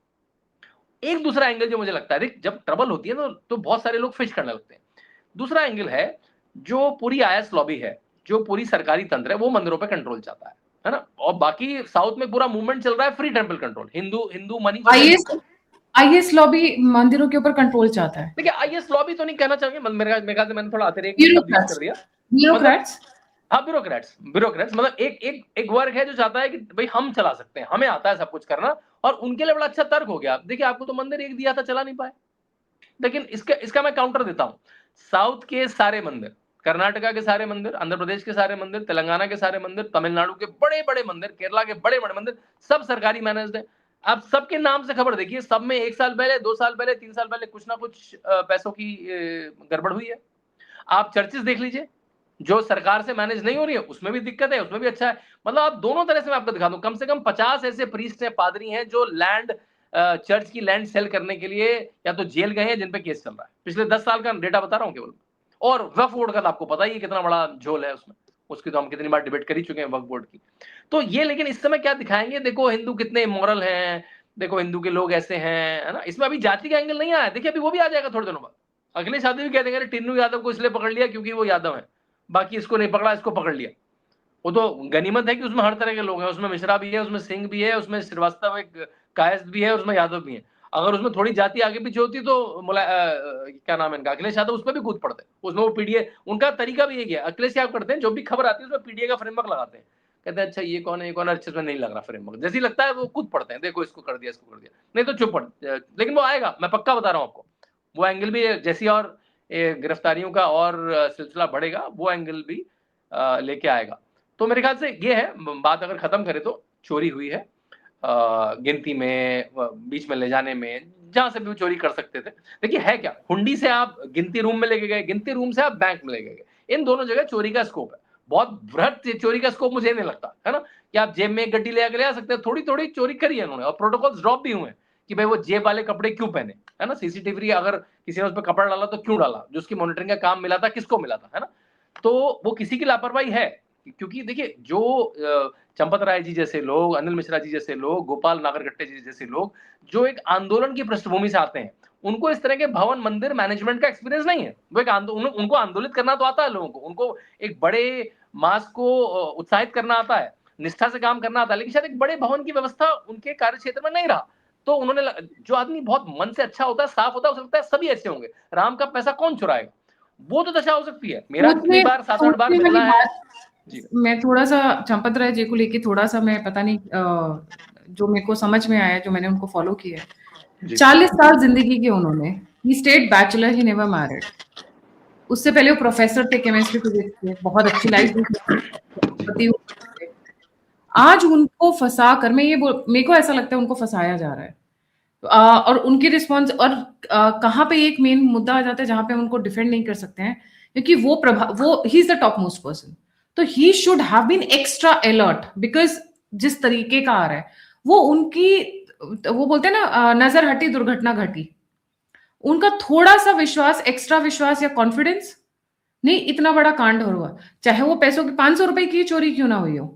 एक दूसरा एंगल जो मुझे लगता है, देख जब ट्रबल होती है तो बहुत सारे लोग फिश करने लगते हैं। दूसरा एंगल है, जो पूरी आईएस लॉबी है, जो पूरी सरकारी तंत्र है, वो मंदिरों पे कंट्रोल चाहता है ना। और बाकी साउथ में पूरा मूवमेंट चल रहा है free temple control, Hindu Hindu money for IS Hindu. IS lobby मंदिरों के ऊपर कंट्रोल चाहता है। देखिए आईएस लॉबी तो नहीं कहना चाहेंगे, मेरे ख्याल से मैंने थोड़ा अतिरेक में शब्द यूज कर ब्यूरोक्रेट्स दिया। मतलब ब्यूरोक्रेट्स हाँ, ब्यूरोक्रेट्स मतलब एक वर्ग है जो चाहता है कि भाई हम चला सकते हैं, हमें आता है सब कुछ करना, और उनके लिए बड़ा अच्छा तर्क हो गया। देखिए आपको तो मंदिर एक दिया था, चला नहीं पाए, लेकिन इसका मैं काउंटर देता हूं। साउथ के सारे मंदिर, कर्नाटका के सारे मंदिर, आंध्र प्रदेश के सारे मंदिर, तेलंगाना के सारे मंदिर, तमिलनाडु के बड़े बड़े मंदिर, केरला के बड़े बड़े मंदिर, सब सरकारी मैनेज्ड है। आप सबके नाम से खबर देखिए, सब में 1 साल पहले, 2 साल पहले, 3 साल पहले कुछ ना कुछ पैसों की गड़बड़ हुई है। आप चर्चेस देख लीजिए, जो सरकार से मैनेज नहीं हो रही है, उसमें भी दिक्कत है, उसमें भी अच्छा है। मतलब आप दोनों तरह से मैं आपको दिखा दूं, कम से कम 50 ऐसे प्रीस्ट हैं, पादरी हैं, जो लैंड, चर्च की लैंड सेल करने के लिए या तो जेल गए हैं, जिन पे केस चल रहा है। पिछले 10 साल का डेटा बता रहा हूं केवल। और वक्फ बोर्ड का तो आपको पता ही है कितना बड़ा झोल है उसमें, उसकी तो हम कितनी बार डिबेट कर ही चुके हैं वक्फ बोर्ड की। तो ये, लेकिन इस समय क्या दिखाएंगे, देखो हिंदू कितने इमोरल हैं, देखो हिंदू के लोग ऐसे हैं, है ना। इसमें अभी जाति का एंगल नहीं आया, देखिए अभी वो भी आ जाएगा थोड़े दिनों बाद। अखिलेश यादव भी कह देंगे टिन्नू यादव को इसलिए पकड़ लिया क्योंकि वो यादव है, बाकी इसको नहीं पकड़ा, इसको पकड़ लिया। वो तो गनीमत है कि उसमें हर तरह के लोग हैं, उसमें मिश्रा भी है, उसमें सिंह भी है, उसमें श्रीवास्तव एक कायस्थ भी है, उसमें यादव भी है। अगर उसमें थोड़ी जाति आगे पीछे होती तो क्या नाम है इनका, अखिलेश यादव, उस पर भी कूद पड़ते। उसमें वो पीडीए, उनका तरीका भी यही है। अखिलेश क्या करते हैं, जो भी खबर आती है उसमें पीडीए का फ्रेमवर्क लगाते हैं, कहते हैं अच्छा ये कौन है, ये कौन है, अच्छे से नहीं लग रहा फ्रेमवर्क, जैसे ही लगता है वो कूद पड़ते हैं, देखो इसको कर दिया, इसको कर दिया, नहीं तो चुप पड़। लेकिन वो आएगा, मैं पक्का बता रहा हूँ आपको, वो एंगल भी जैसी और गिरफ्तारियों का और सिलसिला बढ़ेगा, वो एंगल भी लेके आएगा। तो मेरे ख्याल से ये है बात, अगर खत्म करें तो चोरी हुई है, गिनती में, बीच में ले जाने में, जहां से भी वो चोरी कर सकते थे। देखिए है क्या, हुंडी से आप गिनती रूम में लेके गए, गिनती रूम से आप बैंक में लेके गए, इन दोनों जगह चोरी का स्कोप है। बहुत बृहद चोरी का स्कोप मुझे नहीं लगता है ना, कि आप जेब में एक गड्डी ले आके ले आ सकते हैं। थोड़ी थोड़ी चोरी करी है उन्होंने, और प्रोटोकॉल्स ड्रॉप भी हुए हैं कि भाई वो जेब वाले कपड़े क्यों पहने, है ना। सीसीटीवी अगर किसी ने उस पर कपड़ा डाला तो क्यों डाला, जो उसकी मॉनिटरिंग का काम मिला था किसको मिला था, है ना। तो वो किसी की लापरवाही है, क्योंकि देखिए जो चंपत राय जी जैसे लोग, अनिल मिश्रा जी जैसे लोग, गोपाल नागरकट्टे जी जैसे लोग, जो एक आंदोलन की पृष्ठभूमि से आते हैं, उनको इस तरह के भवन मंदिर मैनेजमेंट का एक्सपीरियंस नहीं है। वो एक उनको आंदोलित करना तो आता है लोगों को, उनको एक बड़े मास को उत्साहित करना आता है, निष्ठा से काम करना आता है, लेकिन शायद एक बड़े भवन की व्यवस्था उनके कार्य क्षेत्र में नहीं रहा। तो उन्होंने जो आदमी बहुत मन से अच्छा होता है, साफ होता है, उसे लगता है सभी ऐसे होंगे, राम का पैसा कौन चुराएगा, वो तो दशा हो सकती है। मेरा कितनी बार 7-8 बार सोचने वाली मिलना है जी। मैं थोड़ा सा चंपत राय जी को लेके थोड़ा सा, मैं पता नहीं जो मेरे को समझ में आया, जो मैंने उनको फॉलो किया है, 40 साल जिंदगी के उन्होंने, he stayed bachelor, he never married. उससे पहले वो प्रोफेसर थे केमिस्ट्री फिजिक्स के, बहुत अच्छी लाइफ। आज उनको फंसा कर, मैं ये मेरे को ऐसा लगता है उनको फंसाया जा रहा है। और उनकी रिस्पॉन्स, और कहाँ पे एक मेन मुद्दा आ जाता है जहां पे हम उनको डिफेंड नहीं कर सकते हैं, क्योंकि वो he is the top most person, तो he should have been extra alert, because जिस तरीके का आ रहा है वो उनकी, वो बोलते हैं ना, नजर हटी दुर्घटना घटी। उनका थोड़ा सा विश्वास, एक्स्ट्रा विश्वास या कॉन्फिडेंस, नहीं इतना बड़ा कांड हो हुआ, चाहे वो पैसों की 500 रुपए की चोरी क्यों ना हुई हो।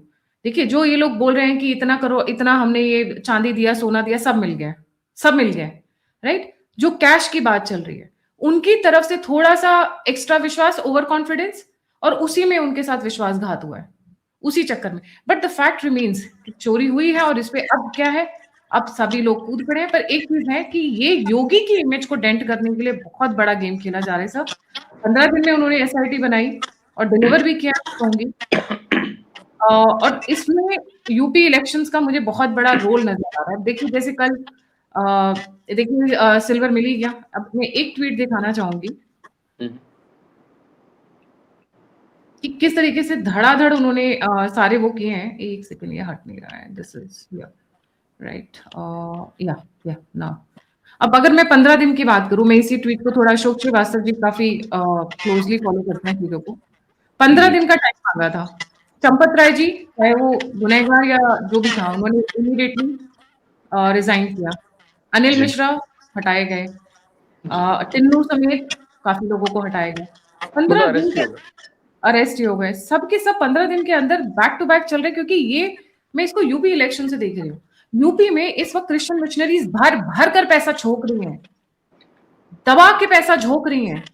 देखिए जो ये लोग बोल रहे हैं कि इतना करो, इतना हमने ये चांदी दिया, सोना दिया, सब मिल गया, सब मिल गया, राइट। जो कैश की बात चल रही है, उनकी तरफ से थोड़ा सा एक्स्ट्रा विश्वास, ओवर कॉन्फिडेंस, और उसी में उनके साथ विश्वासघात हुआ है, उसी चक्कर में। बट द फैक्ट रिमेन्स कि चोरी हुई है, और इस पे अब क्या है, अब सभी लोग कूद पड़े हैं। पर एक चीज है कि ये योगी की इमेज को डेंट करने के लिए बहुत बड़ा गेम खेला जा रहा है सब। 15 दिन में उन्होंने एसआईटी बनाई और डिलीवर भी किया, कहूंगी। और इसमें यूपी इलेक्शंस का मुझे बहुत बड़ा रोल नजर आ रहा है। देखिए जैसे कल, देखिए सिल्वर मिल ही गया। अब मैं एक ट्वीट दिखाना चाहूंगी कि किस तरीके से धड़ाधड़ उन्होंने सारे वो किए हैं। एक सेकंड, ये हट नहीं रहा है, दिस इज राइट, या ना। अब अगर मैं 15 दिन की बात करूं, मैं इसी ट्वीट को थोड़ा, अशोक श्रीवास्तव जी काफी क्लोजली फॉलो करते हैं चीजों को। 15 दिन का टाइम मांगा था चंपत राय जी, चाहे वो गुनहगार या जो भी था, उन्होंने इमीडिएटली रिजाइन किया। अनिल मिश्रा हटाए गए, टिन्नू समेत काफी लोगों को हटाया गया। 15 दिन के अरेस्ट हो गए, सबके सब 15 दिन के अंदर बैक टू बैक चल रहे, क्योंकि ये, मैं इसको यूपी इलेक्शन से देख रही हूँ। यूपी में इस वक्त क्रिश्चियन मिशनरीज भर भर कर पैसा झोंक रही हैं, दबा के पैसा झोंक रही हैं।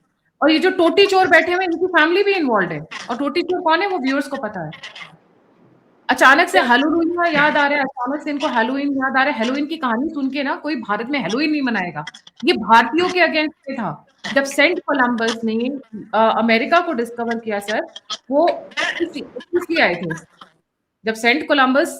और ये जो टोटी चोर बैठे हुए हैं, इनकी फैमिली भी इन्वॉल्व है। और टोटी चोर कौन है, वो व्यूअर्स को पता है। अचानक से हेलोवीन याद आ रहा है, अचानक से इनको हेलोवीन याद आ रहा है। हेलोवीन की कहानी सुन के ना, कोई भारत में हेलोवीन नहीं मनाएगा। ये भारतीयों के अगेंस्ट में था। जब सेंट कोलंबस ने अमेरिका को डिस्कवर किया सर, वो 21 आए थे। जब सेंट कोलंबस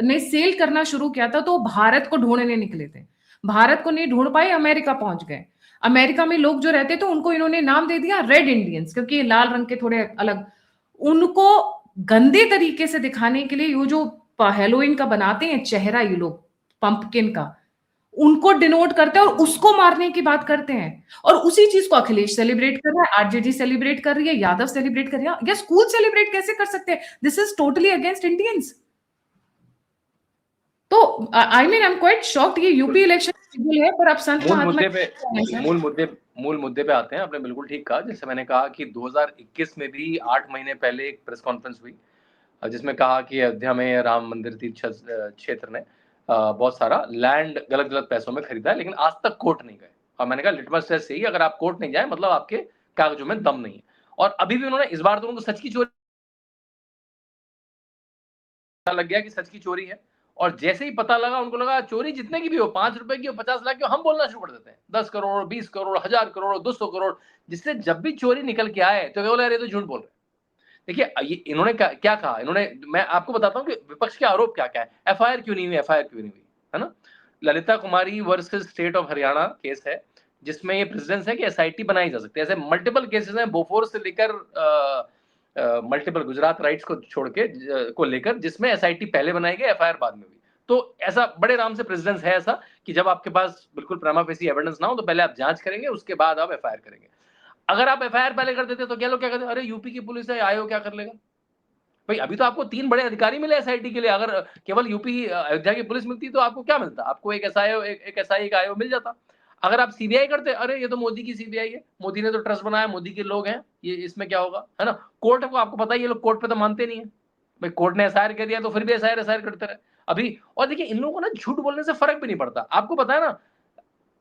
ने सेल करना शुरू किया था, तो भारत को ढूंढने निकले थे। भारत को नहीं ढूंढ पाए, अमेरिका पहुंच गए। अमेरिका में लोग जो रहते थे, उनको इन्होंने नाम दे दिया रेड इंडियंस, क्योंकि ये लाल रंग के थोड़े अलग। उनको गंदे तरीके से दिखाने के लिए ये जो हेलोइन का बनाते हैं चेहरा, ये लोग पंपकिन का, उनको डिनोट करते हैं और उसको मारने की बात करते हैं। और उसी चीज को अखिलेश सेलिब्रेट कर रहा है, आरजेडी सेलिब्रेट कर रही है, यादव सेलिब्रेट कर रही है। या स्कूल सेलिब्रेट कैसे कर सकते हैं? This is totally against Indians. तो I mean I am quite shocked. ये यूपी इलेक्शन है, पर अब संत महात्मा मूल मुद्दे पे आते हैं। आपने बिल्कुल ठीक कहा। जैसे मैंने कहा कि 2021 में भी 8 महीने पहले एक प्रेस कॉन्फ्रेंस हुई, जिसमें कहा कि अयोध्या में राम मंदिर तीर्थ क्षेत्र ने बहुत सारा लैंड गलत गलत पैसों में खरीदा है, लेकिन आज तक कोर्ट नहीं गए। और मैंने कहा लिटमस टेस्ट यही, अगर आप कोर्ट नहीं जाए मतलब आपके कागजों में दम नहीं है। और अभी भी उन्होंने, इस बार तो उनको सच की चोरी लग गया कि सच की चोरी है। और जैसे ही पता लगा, उनको लगा चोरी जितने की भी हो, 5 रुपए की हो, 50 लाख की हो, हम बोलना शुरू कर देते हैं 10 करोड़, 20 करोड़, 1000 करोड़, 200 करोड़। जिससे जब भी चोरी निकल के आए तो बोले अरे तो झूठ बोल रहे। देखिए इन्होंने क्या कहा, इन्होंने, मैं आपको बताता हूँ कि विपक्ष के आरोप क्या क्या है। एफआईआर क्यों नहीं हुई, एफआईआर क्यों नहीं हुई, है ना। Lalita Kumari versus state of Haryana case है, जिसमें ये प्रेसिडेंस है कि एसआईटी बनाई जा सकती है। ऐसे मल्टीपल केसेस हैं, बोफोर्स से लेकर मल्टीपल गुजरात राइट्स को छोड़ के को लेकर, जिसमें एसआईटी पहले बनाई गई, एफआईआर बाद में हुई। तो ऐसा बड़े आराम से प्रेसिडेंस है ऐसा कि जब आपके पास बिल्कुल प्रिमा फेसी एविडेंस ना हो तो पहले आप जांच करेंगे, उसके बाद आप एफआईआर करेंगे। अगर आप एफआईआर पहले कर देते तो क्या लोग क्या कहते, अरे यूपी की पुलिस है, आयोग क्या कर लेगा। भाई अभी तो आपको 3 बड़े अधिकारी मिले एसआईटी के लिए, अगर केवल यूपी अयोध्या की पुलिस मिलती तो आपको क्या मिलता, आपको एक एसआईओ एक एसआई का आयोग मिल जाता। अगर आप सीबीआई करते, अरे ये तो मोदी की सीबीआई है, मोदी ने तो ट्रस्ट बनाया, मोदी के लोग हैं, ये इसमें क्या होगा, है ना। कोर्ट को आपको पता ही, ये लोग कोर्ट पे तो मानते नहीं है। भाई कोर्ट ने एसआईआर कर दिया तो फिर भी एसआईआर करते रहे अभी। और देखिए इन लोगों को ना झूठ बोलने से फर्क भी नहीं पड़ता, आपको पता है ना,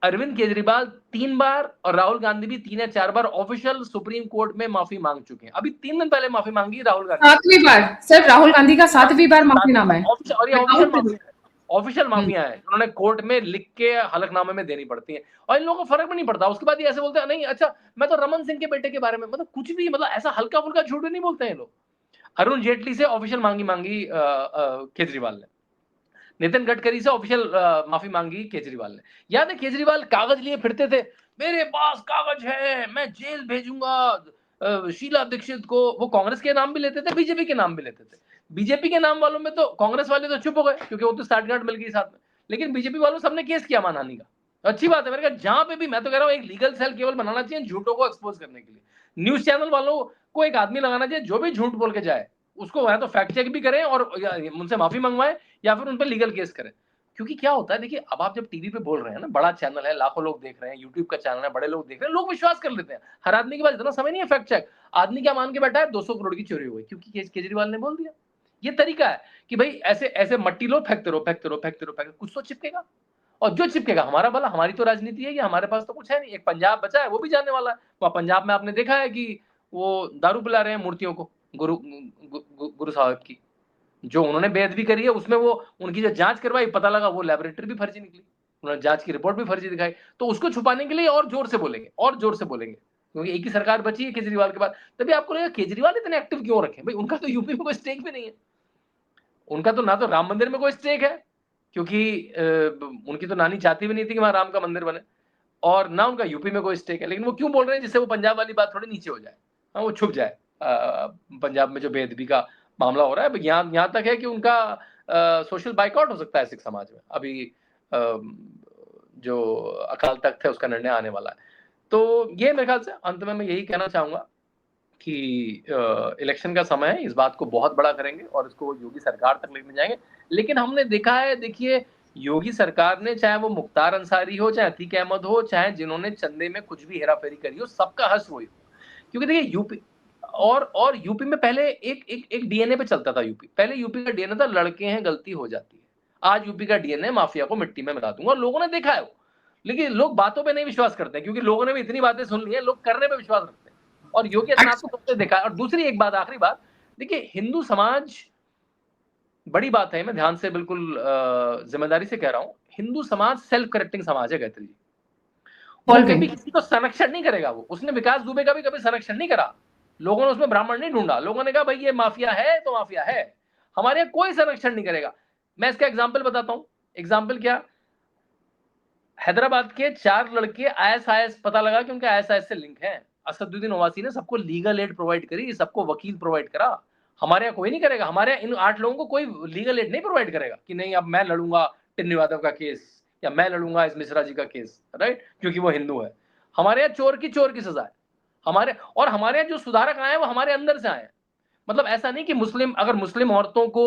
अरविंद केजरीवाल 3 बार और राहुल गांधी भी 3 या 4 बार ऑफिशियल सुप्रीम कोर्ट में माफी मांग चुके हैं। अभी 3 दिन पहले माफी मांगी राहुल गांधी। 7वीं बार सर, राहुल गांधी का 7वीं बार माफीनामा है। और ये मैं ऑफिशियल काउंट माफी है, ऑफिशियल हम्म। माफिया है, उन्होंने कोर्ट में लिख के हलफनामे में देनी पड़ती है, और इन लोगों को फर्क भी नहीं पड़ता। उसके बाद ये ऐसे बोलते हैं, नहीं अच्छा मैं तो रमन सिंह के बेटे के बारे में, मतलब कुछ भी, मतलब ऐसा हल्का फुल्का झूठ भी नहीं बोलते हैं लोग। अरुण जेटली से ऑफिशियल मांगी केजरीवाल ने, नितिन गडकरी से ऑफिशियल माफी मांगी केजरीवाल ने। याद है केजरीवाल कागज लिए फिरते थे, मेरे पास कागज है, मैं जेल भेजूंगा शीला दीक्षित को। वो कांग्रेस के नाम भी लेते थे, बीजेपी के नाम भी लेते थे। बीजेपी के नाम वालों में तो कांग्रेस वाले तो चुप हो गए क्योंकि वो तो साठगांठ मिल गई साथ में, लेकिन बीजेपी वालों सबने केस किया मानहानि का। अच्छी बात है, मैंने कहा जहां पे भी, मैं तो कह रहा हूं एक लीगल सेल केवल बनाना चाहिए झूठों को एक्सपोज करने के लिए। न्यूज चैनल वालों को एक आदमी लगाना चाहिए जो भी झूठ बोल के जाए उसको या तो फैक्ट चेक भी करें और उनसे माफी मंगवाएं या फिर उन पर लीगल केस करें। क्योंकि क्या होता है देखिए, अब आप जब टीवी पे बोल रहे हैं ना, बड़ा चैनल है, लाखों लोग देख रहे हैं, यूट्यूब का चैनल है, बड़े लोग देख रहे हैं, लोग विश्वास कर लेते हैं। हर आदमी के पास इतना समय नहीं है फैक्ट चेक। आदमी क्या मान के बैठा है 200 करोड़ की चोरी हो गई क्योंकि केजरीवाल ने बोल दिया। ये तरीका है कि भाई ऐसे ऐसे मट्टी लो, फेंकते रहो फेंकते रहो फेंकते रहो, कुछ तो चिपकेगा। और जो चिपकेगा हमारा भला, हमारी तो राजनीति है कि हमारे पास तो कुछ है नहीं। एक पंजाब बचा है, वो भी जाने वाला है। वहां पंजाब में आपने देखा है कि वो दारू पिला रहे हैं मूर्तियों को, गुरु साहब की, जो उन्होंने बेअदबी करी है उसमें वो उनकी जो जांच करवाई, पता लगा वो लैबोरेटरी भी फर्जी निकली, उन्होंने जांच की रिपोर्ट भी फर्जी दिखाई। तो उसको छुपाने के लिए और जोर से बोलेंगे, और जोर से बोलेंगे, क्योंकि एक ही सरकार बची है केजरीवाल के बाद। तभी आपको लगेगा केजरीवाल इतने एक्टिव क्यों रखे, भाई उनका तो यूपी में कोई स्टेक भी नहीं है। उनका तो ना तो राम मंदिर में कोई स्टेक है, क्योंकि उनकी तो नानी चाहती भी नहीं थी कि वहां राम का मंदिर बने, और ना उनका यूपी में कोई स्टेक है। लेकिन वो क्यों बोल रहे हैं, जिससे वो पंजाब वाली बात थोड़ी नीचे हो जाए, हाँ वो छुप जाए। पंजाब में जो बेअदबी का मामला हो रहा है, यहाँ तक है कि उनका सोशल बाइकआउट हो सकता है सिख समाज में। अभी जो अकाल तख्त है उसका निर्णय आने वाला है। तो ये मेरे ख्याल से अंत में मैं यही कहना चाहूंगा कि इलेक्शन का समय है, इस बात को बहुत बड़ा करेंगे और इसको योगी सरकार तक लेके जाएंगे। लेकिन हमने देखा है, देखिए योगी सरकार ने, चाहे वो मुख्तार अंसारी हो, चाहे अतीक अहमद हो, चाहे जिन्होंने चंदे में कुछ भी हेराफेरी करी हो, सबका हश्र वही हो। क्योंकि देखिए यूपी और यूपी में पहले एक डीएनए पे चलता था। यूपी पहले, यूपी का डीएनए था लड़के हैं गलती हो जाती है। आज यूपी का डीएनए माफिया को मिट्टी में मिला दूंगा, और लोगों ने देखा है वो। लेकिन लोग बातों पे नहीं विश्वास करते क्योंकि लोगों ने भी इतनी बातें सुन ली है, लोग करने पे विश्वास रखते हैं। और योगी आदित्यनाथ को सबने देखा है। और दूसरी एक बात, आखिरी बात, देखिए हिंदू समाज, बड़ी बात है, मैं ध्यान से बिल्कुल जिम्मेदारी से कह रहा हूं, हिंदू समाज सेल्फ करेक्टिंग समाज है गायत्री जी। वो कभी किसी को संरक्षण नहीं करेगा। वो उसने विकास दुबे का भी कभी संरक्षण नहीं करा। लोगों ने उसमें ब्राह्मण नहीं ढूंढा, लोगों ने कहा भाई ये माफिया है तो माफिया है, हमारे यहाँ कोई संरक्षण नहीं करेगा। मैं इसका एग्जाम्पल बताता हूं। एग्जाम्पल क्या, हैदराबाद के 4 लड़के आईएसआईएस, पता लगा कि उनके आईएसआईएस से लिंक है। असदुद्दीन ओवैसी ने सबको लीगल एड प्रोवाइड करी, सबको वकील प्रोवाइड करा। हमारे यहाँ कोई नहीं करेगा। हमारे यहाँ इन 8 लोगों को कोई लीगल एड नहीं प्रोवाइड करेगा कि नहीं अब मैं लड़ूंगा टिन्नू यादव का केस, या मैं लड़ूंगा इस मिश्रा जी का केस, राइट, क्योंकि वो हिंदू है। हमारे यहाँ चोर की सजा है। हमारे यहाँ जो सुधारक आए हैं वो हमारे अंदर से आए हैं। मतलब ऐसा नहीं कि अगर मुस्लिम औरतों को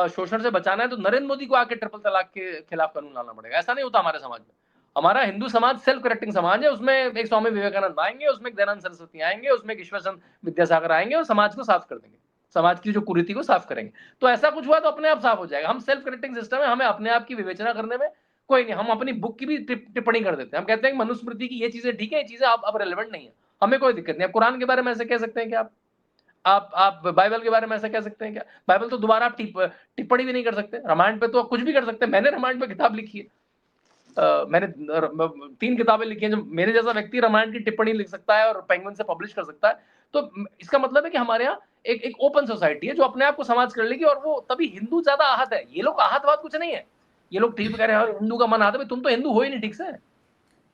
शोषण से बचाना है तो नरेंद्र मोदी को आके ट्रिपल तलाक के खिलाफ कानून लाना पड़ेगा, ऐसा नहीं होता हमारे समाज में। हमारा हिंदू समाज सेल्फ करेक्टिंग समाज है। उसमें एक स्वामी विवेकानंद आएंगे, उसमें एक दयानंद सरस्वती आएंगे, उसमें एक ईश्वर चंद्र विद्यासागर आएंगे और समाज को साफ कर देंगे, समाज की जो कुरीति को साफ करेंगे। तो ऐसा कुछ हुआ तो अपने आप साफ हो जाएगा। हम सेल्फ करेक्टिंग सिस्टम है, हमें अपने आप की विवेचना करने में कोई नहीं। हम अपनी बुक की भी टिप्पणी कर देते हैं, हम कहते हैं मनुस्मृति की ये चीजें ठीक है, ये चीजें अब रेलेवेंट नहीं है, हमें कोई दिक्कत नहीं है। कुरान के बारे में ऐसे कह सकते हैं कि आप बाइबल के बारे में ऐसा कह सकते हैं क्या? बाइबल तो दोबारा आप टिप्पणी भी नहीं कर सकते। रामायण पे तो आप कुछ भी कर सकते हैं। मैंने रामायण पे किताब लिखी है, मैंने 3 किताबें लिखी हैं। जो मेरे जैसा व्यक्ति रामायण की टिप्पणी लिख सकता है और पेंगुइन से पब्लिश कर सकता है, तो इसका मतलब है कि हमारे यहाँ एक ओपन सोसाइटी है जो अपने आप को समाज कर लेगी। और वो तभी हिंदू ज्यादा आहत है। ये लोग आहत बात कुछ नहीं है। ये लोग टीवी पे कह रहे हैं हिंदू का मन आता है, तुम तो हिंदू हो ही नहीं ठीक से। तो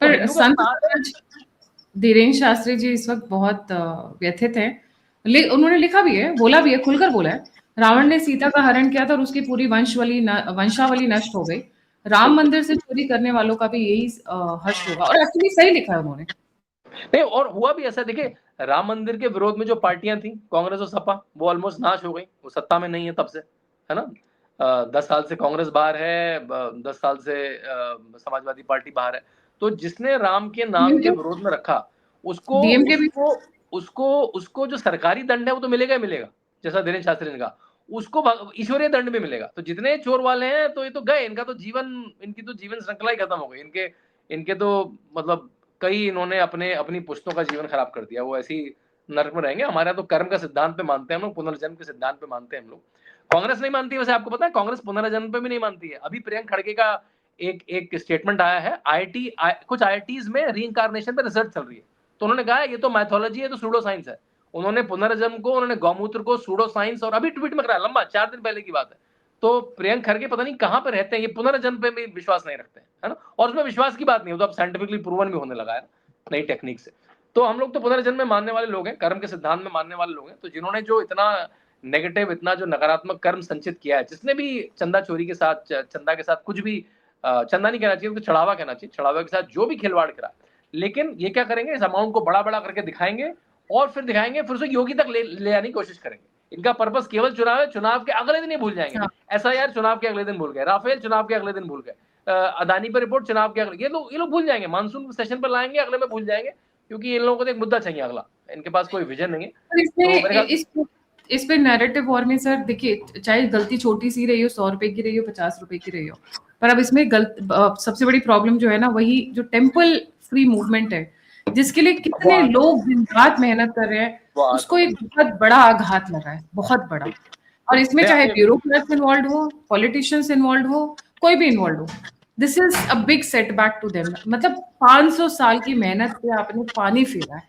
पर हिंदू का संत मन आता है। धीरेन्द्र शास्त्री जी इस वक्त बहुत व्यथित हैं। उन्होंने लिखा भी है, बोला भी है, खुलकर बोला है। रावण ने सीता का हरण किया था और उसकी पूरी वंशावली नष्ट हो गई। राम मंदिर से चोरी करने वालों का भी यही हर्ष होगा, और एक्चुअली सही लिखा है उन्होंने। नहीं, और हुआ भी ऐसा, देखिए राम मंदिर के विरोध में जो पार्टियां थी, कांग्रेस और सपा, वो ऑलमोस्ट नाश हो गई, वो सत्ता में नहीं है तब से, है ना। 10 साल से कांग्रेस बाहर है, 10 साल से समाजवादी पार्टी बाहर है। तो जिसने राम के नाम के डीएमके विरोध में रखा, उसको डीएमके भी उसको उसको उसको जो सरकारी दंड है वो तो मिलेगा ही मिलेगा, जैसा दिनेश शास्त्री ने कहा। उसको ईश्वरीय दंड भी मिलेगा। तो जितने चोर वाले हैं तो ये तो गए, इनका तो जीवन, इनकी तो जीवन श्रृंखला ही खत्म हो गई। इनके इनके तो मतलब कई इन्होंने अपनी पुश्तों का जीवन खराब कर दिया। वो ऐसी नरक में रहेंगे। हमारे यहाँ तो कर्म का सिद्धांत पे मानते हैं हम लोग, पुनर्जन्म के सिद्धांत पे मानते हैं हम लोग। कांग्रेस नहीं मानती है, वैसे आपको पता है कांग्रेस पुनर्जन्म पे भी नहीं मानती है। अभी प्रियंक खड़गे का एक स्टेटमेंट आया है, कुछ आईआईटीज में रीइंकार्नेशन पे रिसर्च चल रही है। तो उन्होंने कहा है ये तो मैथोलॉजी है, तो सूडो साइंस है। उन्होंने पुनर्जन्म को, उन्होंने गौमूत्र को सूडो साइंस, और अभी ट्वीट में कराया, लंबा 4 दिन पहले की बात है। तो प्रियंक खड़गे पता नहीं कहां पे रहते हैं, ये पुनर्जन्म पे भी विश्वास नहीं रखते हैं, है ना। और उसमें विश्वास की बात नहीं हो, तो अब साइंटिफिकली प्रूवन भी होने लगा है नई टेक्निक से। तो हम लोग तो पुनर्जन्म में मानने वाले लोग हैं, कर्म के सिद्धांत में मानने वाले लोग हैं। तो जिन्होंने जो इतना नेगेटिव, इतना जो नकारात्मक कर्म संचित किया है, जिसने भी चंदा चोरी के साथ, चंदा के साथ कुछ भी, चंदा नहीं कहना चाहिए उसको, चढ़ावा कहना चाहिए, चढ़ावा के साथ जो भी खिलवाड़ करा, लेकिन ये क्या करेंगे, इस अमाउंट को बड़ा बड़ा करके दिखाएंगे, और फिर दिखाएंगे, फिर उसे योगी तक ले आने की कोशिश करेंगे। इनका पर्पस केवल चुनाव है, चुनाव के अगले दिन ही भूल जाएंगे। हाँ। एसआईआर चुनाव के अगले दिन भूल गए, राफेल चुनाव के अगले दिन भूल गए, अदानी पर रिपोर्ट चुनाव के अगले, ये लोग भूल जाएंगे। मानसून सेशन पर लाएंगे, अगले में भूल जाएंगे, क्योंकि इन लोगों को तो एक मुद्दा चाहिए अगला। इनके पास कोई विजन नहीं है। और तो मेरे इसमें ख्याल इस पे नैरेटिव वॉर में सर देखिए, चाहे गलती छोटी सी रही हो, 100 रुपए की रही हो, 50 रुपए की रही हो, पर अब इसमें सबसे बड़ी प्रॉब्लम जो है ना, वही जो टेम्पल फ्री मूवमेंट है, जिसके लिए कितने लोग दिन रात मेहनत कर रहे हैं, उसको एक बहुत बड़ा आघात लगा है, बहुत बड़ा। और इसमें चाहे ब्यूरोक्रेट्स इन्वॉल्व हो, पॉलिटिशियंस इन्वॉल्व हो, कोई भी इन्वॉल्व हो, this is a big setback to them. मतलब 500 साल की मेहनत पे आपने पानी फेरा है,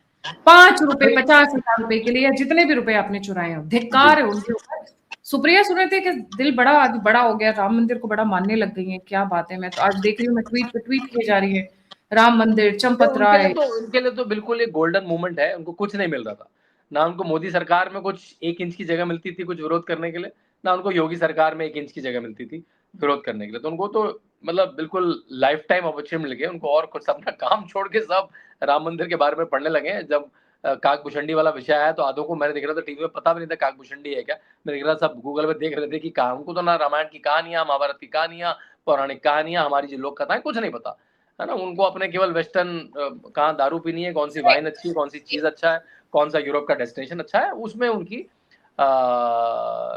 5 रुपए, 50,000 रुपए के लिए, या जितने भी रुपए आपने चुराए हो, धिक्कार है उनके ऊपर। सुप्रिया सुन रहे थे कि दिल बड़ा हो गया, राम मंदिर को बड़ा मानने लग गई है, क्या बात है। मैं तो आज देख रही हूँ, मैं ट्वीट पे ट्वीट किए जा रही है, राम मंदिर, चंपत राय। उनके लिए तो बिल्कुल एक गोल्डन मोमेंट है। उनको कुछ नहीं मिल रहा था, ना उनको मोदी सरकार में कुछ 1 इंच की जगह मिलती थी कुछ विरोध करने के लिए, ना उनको योगी सरकार में 1 इंच की जगह मिलती थी विरोध करने के लिए। तो उनको तो मतलब बिल्कुल लाइफ टाइम अपॉर्चुनिटी मिल गई उनको, और कुछ अपना काम छोड़ के सब राम मंदिर के बारे में पढ़ने लगे हैं। जब काकभूषणी वाला विषय आया, तो आधों को मैंने देख रहा था टीवी में, पता भी नहीं था काकभूषणी है क्या। मैं देख रहा था सब गूगल पे देख रहे थे कि हमको तो ना रामायण की कहानियां, महाभारत की कहानियां, पौराणिक कहानियां, हमारी जो लोक कथाएं, कुछ नहीं पता, है ना। उनको अपने केवल वेस्टर्न, कहाँ दारू पीनी है, कौन सी वाइन अच्छी है, कौन सी चीज अच्छा है, कौन सा यूरोप का डेस्टिनेशन अच्छा है, उसमें उनकी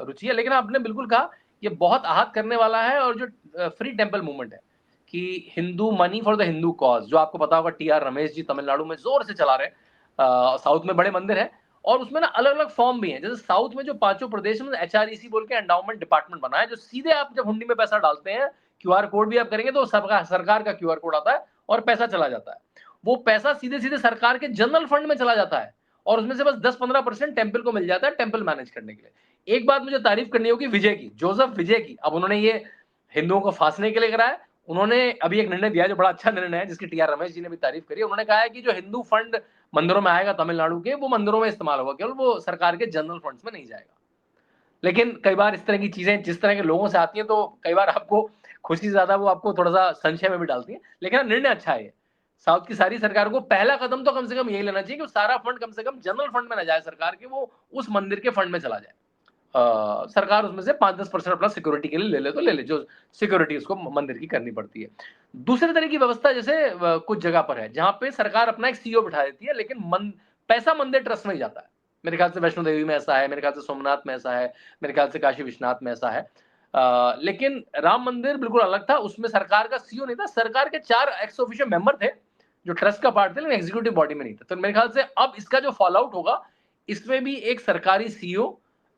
रुचि है। लेकिन आपने बिल्कुल कहा, ये बहुत आहत करने वाला है। और जो फ्री टेम्पल मूवमेंट है कि Hindu money for the Hindu cause, जो आपको पता होगा टीआर रमेश जी तमिलनाडु में जोर से चला रहे हैं। साउथ में बड़े मंदिर है, और उसमें ना अलग अलग फॉर्म भी हैं। जैसे साउथ में जो 5 प्रदेश में एचआरईसी बोल के एंडाउमेंट डिपार्टमेंट बना है, जो सीधे आप जब हुंडी में पैसा डालते हैं, क्यूआर कोड भी आप करेंगे तो सरकार का क्यूआर कोड आता है और पैसा चला जाता है। वो पैसा सीधे सीधे सरकार के जनरल फंड में चला जाता है, और उसमें से बस 10-15% टेम्पल को मिल जाता है, टेम्पल मैनेज करने के लिए। एक बात मुझे तारीफ करनी होगी विजय की, जोसेफ विजय की। अब उन्होंने ये हिंदुओं को फांसने के लिए कराया। उन्होंने अभी एक निर्णय दिया जो बड़ा अच्छा निर्णय है, जिसकी टीआर रमेश जी ने भी तारीफ करी। उन्होंने कहा है कि जो हिंदू फंड मंदिरों में आएगा तमिलनाडु के, वो मंदिरों में इस्तेमाल होगा, केवल वो सरकार के जनरल फंड्स में नहीं जाएगा। लेकिन कई बार इस तरह की चीजें जिस तरह के लोगों से आती हैं, तो कई बार आपको खुशी ज्यादा वो आपको थोड़ा सा संशय में भी डालती है। लेकिन निर्णय अच्छा है। साउथ की सारी सरकार को पहला कदम तो कम से कम यही लेना चाहिए कि सारा फंड कम से कम जनरल फंड में ना जाए सरकार के, वो उस मंदिर के फंड में चला जाए। सरकार उसमें से 5-10% अपना सिक्योरिटी के लिए ले ले तो ले ले, जो सिक्योरिटी उसको मंदिर की करनी पड़ती है। दूसरे तरह की व्यवस्था जैसे कुछ जगह पर है, जहां पे सरकार अपना एक सीईओ बिठा देती है, लेकिन पैसा मंदिर ट्रस्ट में ही जाता है। मेरे ख्याल से वैष्णो देवी में ऐसा है, मेरे ख्याल से सोमनाथ में ऐसा है, मेरे ख्याल से काशी विश्वनाथ में ऐसा है। लेकिन राम मंदिर बिल्कुल अलग था, उसमें सरकार का सीईओ नहीं था, सरकार के 4 एक्स ऑफिशियो मेंबर थे जो ट्रस्ट का पार्ट थे, लेकिन एग्जीक्यूटिव बॉडी में नहीं था। तो मेरे ख्याल से अब इसका जो फॉल आउट होगा, इसमें भी एक सरकारी सीईओ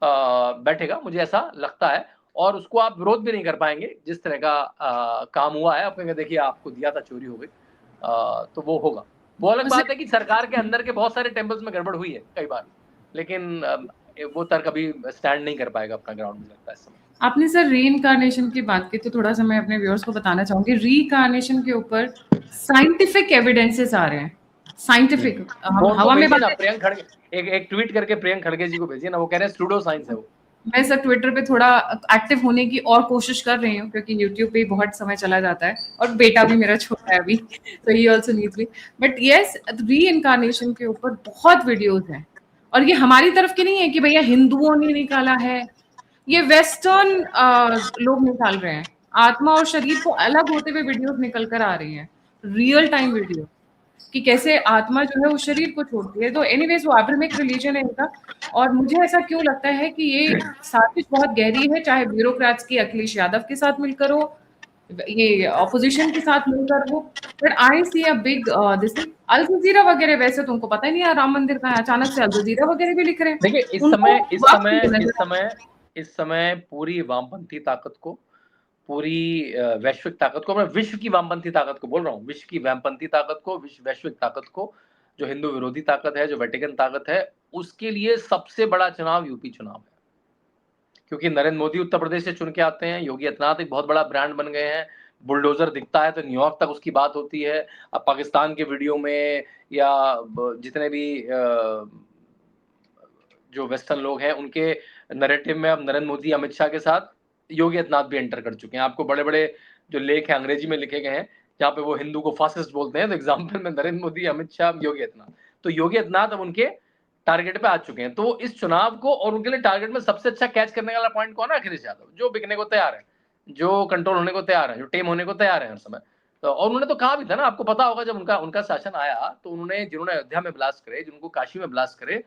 बैठेगा, मुझे ऐसा लगता है। और उसको आप विरोध भी नहीं कर पाएंगे, जिस तरह का काम हुआ है। आप कहेंगे देखिए आपको दिया था, चोरी हो गई, तो वो होगा। वो अलग बात है कि सरकार के अंदर के बहुत सारे टेम्पल्स में गड़बड़ हुई है कई बार, लेकिन वो तर्क अभी स्टैंड नहीं कर पाएगा अपना ग्राउंड में, लगता है इस समय। आपने सर रीइंकार्नेशन की बात की, तो थोड़ा सा मैं अपने व्यूअर्स को बताना चाहूंगी, रीइंकार्नेशन के ऊपर साइंटिफिक एविडेंसेस आ रहे हैं। साइंटिफिक, वो हम उनको हवा में भेजिए ना, बातें। प्रियंक खड़गे, एक ट्वीट करके प्रियंक खड़गे जी को भेजिए ना, वो कह रहे हैं सूडो साइंस है वो। मैं सर ट्विटर पे थोड़ा एक्टिव होने की और कोशिश कर रही हूँ, क्योंकि यूट्यूब पे बहुत समय चला जाता है और बेटा भी मेरा छोटा है अभी, तो he also needs me. But yes, री इनकारनेशन के ऊपर बहुत वीडियोस हैं, और ये हमारी तरफ की नहीं है कि भैया हिंदुओं ने निकाला है, ये वेस्टर्न लोग निकाल रहे हैं। आत्मा और शरीर को अलग होते हुए वीडियोस निकल कर आ रही हैं, रियल टाइम वीडियो, कि कैसे आत्मा जो है वो शरीर को छोड़ती है। तो एनीवेज, वो अब्राहमिक रिलीजन है इनका, और मुझे ऐसा क्यों लगता है कि ये साजिश बहुत गहरी है, चाहे ब्यूरोक्रेट्स की अखिलेश यादव के साथ मिलकर हो, ये ऑपोजिशन के साथ मिलकर हो। But I see a big this thing. Al Jazeera वगैरह, वैसे तो उनको पता ही नहीं है राम मंदिर का है, अचानक से अल जजीरा वगैरह भी लिख रहे हैं। देखिए, उनको वक्त नहीं है नजर आता। इस समय पूरी वामपंथी ताकत को, पूरी वैश्विक ताकत को, मैं विश्व की वामपंथी ताकत को बोल रहा हूँ, विश्व की वामपंथी ताकत को, वैश्विक ताकत को, जो हिंदू विरोधी ताकत है, जो वेटिकन ताकत है, उसके लिए सबसे बड़ा चुनाव यूपी चुनाव है। क्योंकि नरेंद्र मोदी उत्तर प्रदेश से चुन के आते हैं, योगी आदित्यनाथ एक बहुत बड़ा ब्रांड बन गए हैं, बुलडोजर दिखता है तो न्यूयॉर्क तक उसकी बात होती है। अब पाकिस्तान के वीडियो में या जितने भी जो वेस्टर्न लोग हैं उनके नैरेटिव में अब नरेंद्र मोदी अमित शाह के साथ योगी आदित्यनाथ भी एंटर कर चुके हैं। आपको बड़े बड़े जो लेख हैं अंग्रेजी में लिखे गए हैं जहाँ पे वो हिंदू को फासिस्ट बोलते हैं, तो एग्जाम्पल में नरेंद्र मोदी, अमित शाह, योगी आदित्यनाथ, तो योगी आदित्यनाथ अब उनके टारगेट पे आ चुके हैं। तो इस चुनाव को और उनके लिए टारगेट में सबसे अच्छा कैच करने वाला पॉइंट कौन है? अखिलेश यादव, जो बिकने को तैयार है, जो कंट्रोल होने को तैयार है, जो टेम होने को तैयार है हर समय। तो और उन्होंने तो कहा भी था ना, आपको पता होगा, जब उनका शासन आया तो उन्होंने, जिन्होंने अयोध्या में ब्लास्ट करे, जिनको काशी में ब्लास्ट करे,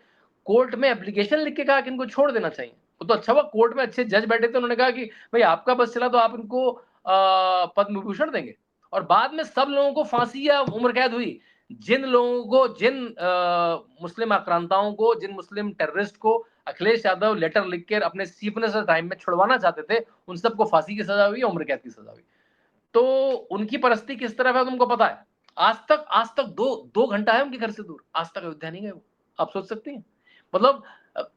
कोर्ट में एप्लीकेशन लिख के कहा कि इनको छोड़ देना चाहिए। तो अच्छा हुआ कोर्ट में अच्छे जज बैठे थे, उन्होंने कहा कि भाई आपका बस चला तो आप इनको पद्म विभूषण देंगे। और बाद में सब लोगों को फांसी या उम्र कैद हुई। जिन लोगों को, जिन मुस्लिम आक्रांताओं को, जिन मुस्लिम टेररिस्ट को अखिलेश यादव लेटर लिख कर अपने चीफनेस टाइम में छुड़वाना चाहते थे, उन सबको फांसी की सजा हुई, उम्र कैद की सजा हुई। तो उनकी परिस्थिति किस तरह है तुमको पता है। आज तक दो घंटा है उनके घर से दूर, आज तक अयोध्या नहीं गए वो। आप सोच सकते हैं, मतलब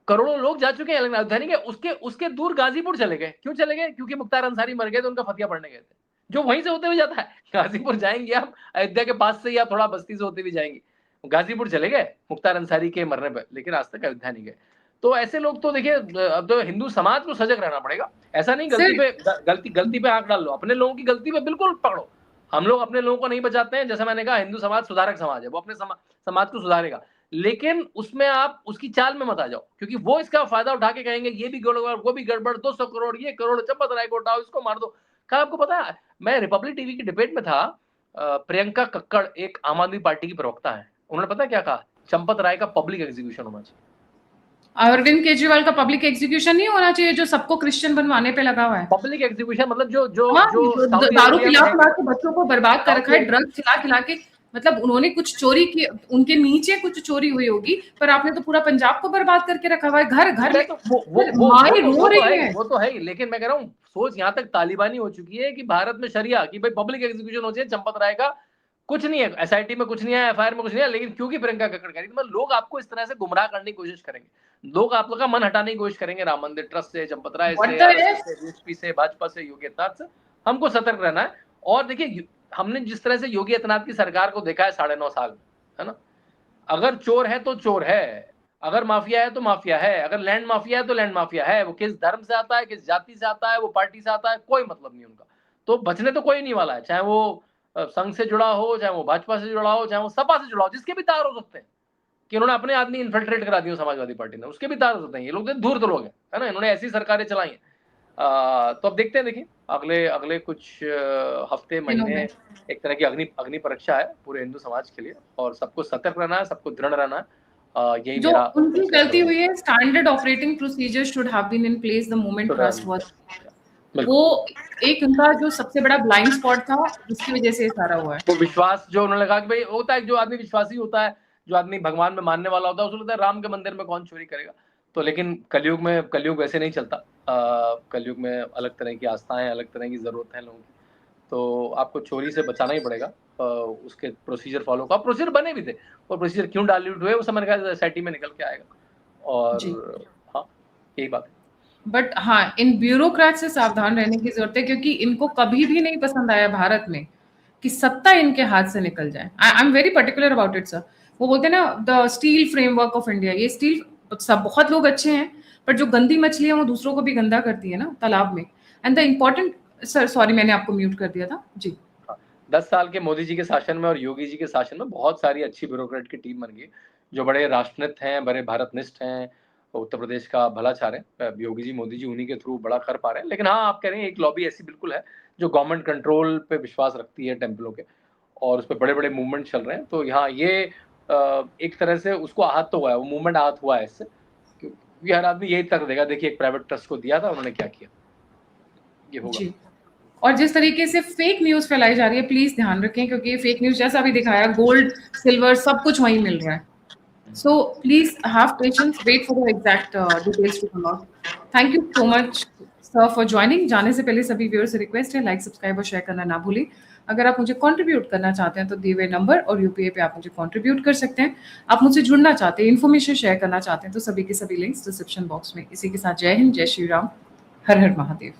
करोड़ों लोग जा चुके हैं लेकिन अयोध्या नहीं गए। उसके उसके दूर गाजीपुर चले गए। क्यों चले गए? क्योंकि मुख्तार अंसारी मर गए तो उनका फतिया पढ़ने गए थे, जो वहीं से होते हुए जाता है। गाजीपुर जाएंगे आप, अयोध्या के पास से या थोड़ा बस्ती से होते हुए जाएंगे, गाजीपुर चले गए मुख्तार अंसारी के मरने पर, लेकिन आज तक अयोध्या नहीं गए। तो ऐसे लोग तो देखिए, अब तो हिंदू समाज को सजग रहना पड़ेगा। ऐसा नहीं गलती पे आंख डाल लो, अपने लोगों की गलती पे बिल्कुल पकड़ो। हम लोग अपने लोगों को नहीं बचाते हैं, जैसा मैंने कहा, हिंदू समाज सुधारक समाज है, वो अपने समाज को सुधारेगा, लेकिन उसमें आप उसकी चाल में मत आ जाओ, क्योंकि वो इसका फायदा उठा के कहेंगे ये भी गड़बड़, वो भी गड़बड़, 200 करोड़, ये करोड़, चंपत राय को उठाओ, इसको मार दो। क्या आपको पता है, मैं रिपब्लिक टीवी की डिबेट में था, प्रियंका कक्कड़ एक आम आदमी पार्टी की प्रवक्ता है, उन्होंने पता क्या कहा? चंपत राय का पब्लिक एग्जीक्यूशन होना चाहिए। अरविंद केजरीवाल का पब्लिक एग्जीक्यूशन नहीं होना चाहिए, जो सबको क्रिश्चियन बनवाने पे लगा हुआ है। पब्लिक एग्जीक्यूशन मतलब जो जो हाँ, जो सऊदी दारू अरेबिया पिला में पिला के बच्चों को बर्बाद कर रखा है, ड्रग्स खिला खिला के। मतलब उन्होंने कुछ चोरी की, उनके नीचे कुछ चोरी हुई होगी, पर आपने तो पूरा पंजाब को बर्बाद करके रखा हुआ है। घर घर में तो माए रो रही है। वो तो है ही, लेकिन मैं कह रहा हूँ सोच यहाँ तक तालिबानी हो चुकी है कि भारत में शरिया की भाई पब्लिक एग्जीक्यूशन हो चाहिए। चंपत राय का कुछ नहीं है, एसआईटी में कुछ नहीं है, एफआईआर में कुछ नहीं है, लेकिन क्योंकि प्रियंका कक्कड़ कह रही, तो लोग आपको इस तरह से गुमराह करने की कोशिश करेंगे, लोग आप लोग का मन हटाने की कोशिश करेंगे राम मंदिर ट्रस्ट से, चंपत राय What से, the आरएसएस heck? से, बीएसपी से, भाजपा से, योगी आदित्यनाथ से। हमको सतर्क रहना है। और देखिए, हमने जिस तरह से योगी आदित्यनाथ की सरकार को देखा है 9.5 साल, है ना, अगर चोर है तो चोर है, अगर माफिया है तो माफिया है, अगर लैंड माफिया है तो लैंड माफिया है। वो किस धर्म से आता है, किस जाति से आता है, वो पार्टी से आता है, कोई मतलब नहीं उनका। तो बचने तो कोई नहीं वाला है, चाहे वो संघ से जुड़ा हो, चाहे वो भाजपा से जुड़ा हो, चाहे वो सपा से जुड़ा हो, जिसके भी तार हो सकते हैं, कि उन्होंने अपने आदमी इन्फिल्ट्रेट करा दिए समाजवादी पार्टी ने, उसके भी तार हो सकते हैं। ये लोग धूर्त लोग हैं, है ना, इन्होंने ऐसी सरकारें चलाई हैं। तो अब देखते हैं, देखिए अगले अगले कुछ हफ्ते, महीने, एक तरह की अग्नि परीक्षा है पूरे हिंदू समाज के लिए, और सबको सतर्क रहना है, सबको दृढ़ रहना है। यही जो मेरा उनकी गलती हुई है, standard operating procedure should have been in place the moment trust was. वो एक उनका जो सबसे बड़ा ब्लाइंड स्पॉट था, जिसकी वजह से ये सारा हुआ है। वो विश्वास जो उन्होंने कहा कि भाई होता है, जो आदमी विश्वासी होता है, जो आदमी भगवान में मानने वाला होता है, उसको लगता है राम के मंदिर में कौन चोरी करेगा। तो लेकिन कलयुग वैसे नहीं चलता। कलयुग में अलग तरह की आस्थाएं, अलग तरह की जरूरत है लोगों की। तो आपको चोरी से बचाना ही पड़ेगा। उसके प्रोसीजर फॉलो का, प्रोसीजर बने भी थे, और प्रोसीजर क्यों डाइल्यूट हुए वो समझ गया, एसआईटी में निकल के आएगा। और हाँ, यही बात है। बट हाँ, इन ब्यूरोक्रेट से सावधान रहने की जरूरत है, क्योंकि इनको कभी भी नहीं पसंद आया भारत में कि सत्ता इनके हाथ से निकल जाए। I am very particular about it sir. वो बोलते हैं ना, the steel framework of India, ये स्टील, सब बहुत लोग अच्छे हैं, पर जो गंदी मछली है वो दूसरों को भी गंदा करती है ना तालाब में। And the important, sir sorry मैंने आपको म्यूट कर दिया था जी। 10 साल के मोदी जी के शासन में और योगी जी के शासन में बहुत सारी अच्छी ब्यूरोक्रेट की टीम बन गई, जो बड़े राष्ट्रनित हैं, बड़े भारतनिष्ठ हैं, उत्तर प्रदेश का भला चाह रहे हैं। योगी जी, मोदी जी उन्हीं के थ्रू बड़ा कर पा रहे हैं। लेकिन हाँ, आप कह रहे हैं एक लॉबी ऐसी बिल्कुल है, जो गवर्नमेंट कंट्रोल पे विश्वास रखती है टेम्पलों के, और उस पे बड़े-बड़े मूवमेंट चल रहे हैं। तो यहाँ ये एक तरह से उसको आहत तो हुआ है, वो मूवमेंट आहत हुआ है इससे, क्योंकि हर आदमी यही तर्क देगा, देखिए एक प्राइवेट ट्रस्ट को दिया था, उन्होंने क्या किया। ये होगा। जी। और जिस तरीके से फेक न्यूज़ फैलाई जा रही है, प्लीज़ ध्यान रखें क्योंकि फेक न्यूज़ जैसा अभी दिखाया, गोल्ड, सिल्वर सब कुछ वहीं मिल रहा है। So please have patience, wait for the exact details to come out. Thank you so much, sir, for joining. जाने से पहले सभी व्यूअर्स से रिक्वेस्ट है, लाइक, सब्सक्राइब और शेयर करना ना भूलें। अगर आप मुझे कंट्रीब्यूट करना चाहते हैं तो दिए हुए नंबर और यूपीआई पे आप मुझे कंट्रीब्यूट कर सकते हैं। आप मुझसे जुड़ना चाहते हैं, इन्फॉर्मेशन शेयर करना चाहते हैं तो सभी के सभी लिंक्स डिस्क्रिप्शन बॉक्स में। इसी के साथ जय हिंद, जय श्री राम, हर हर महादेव।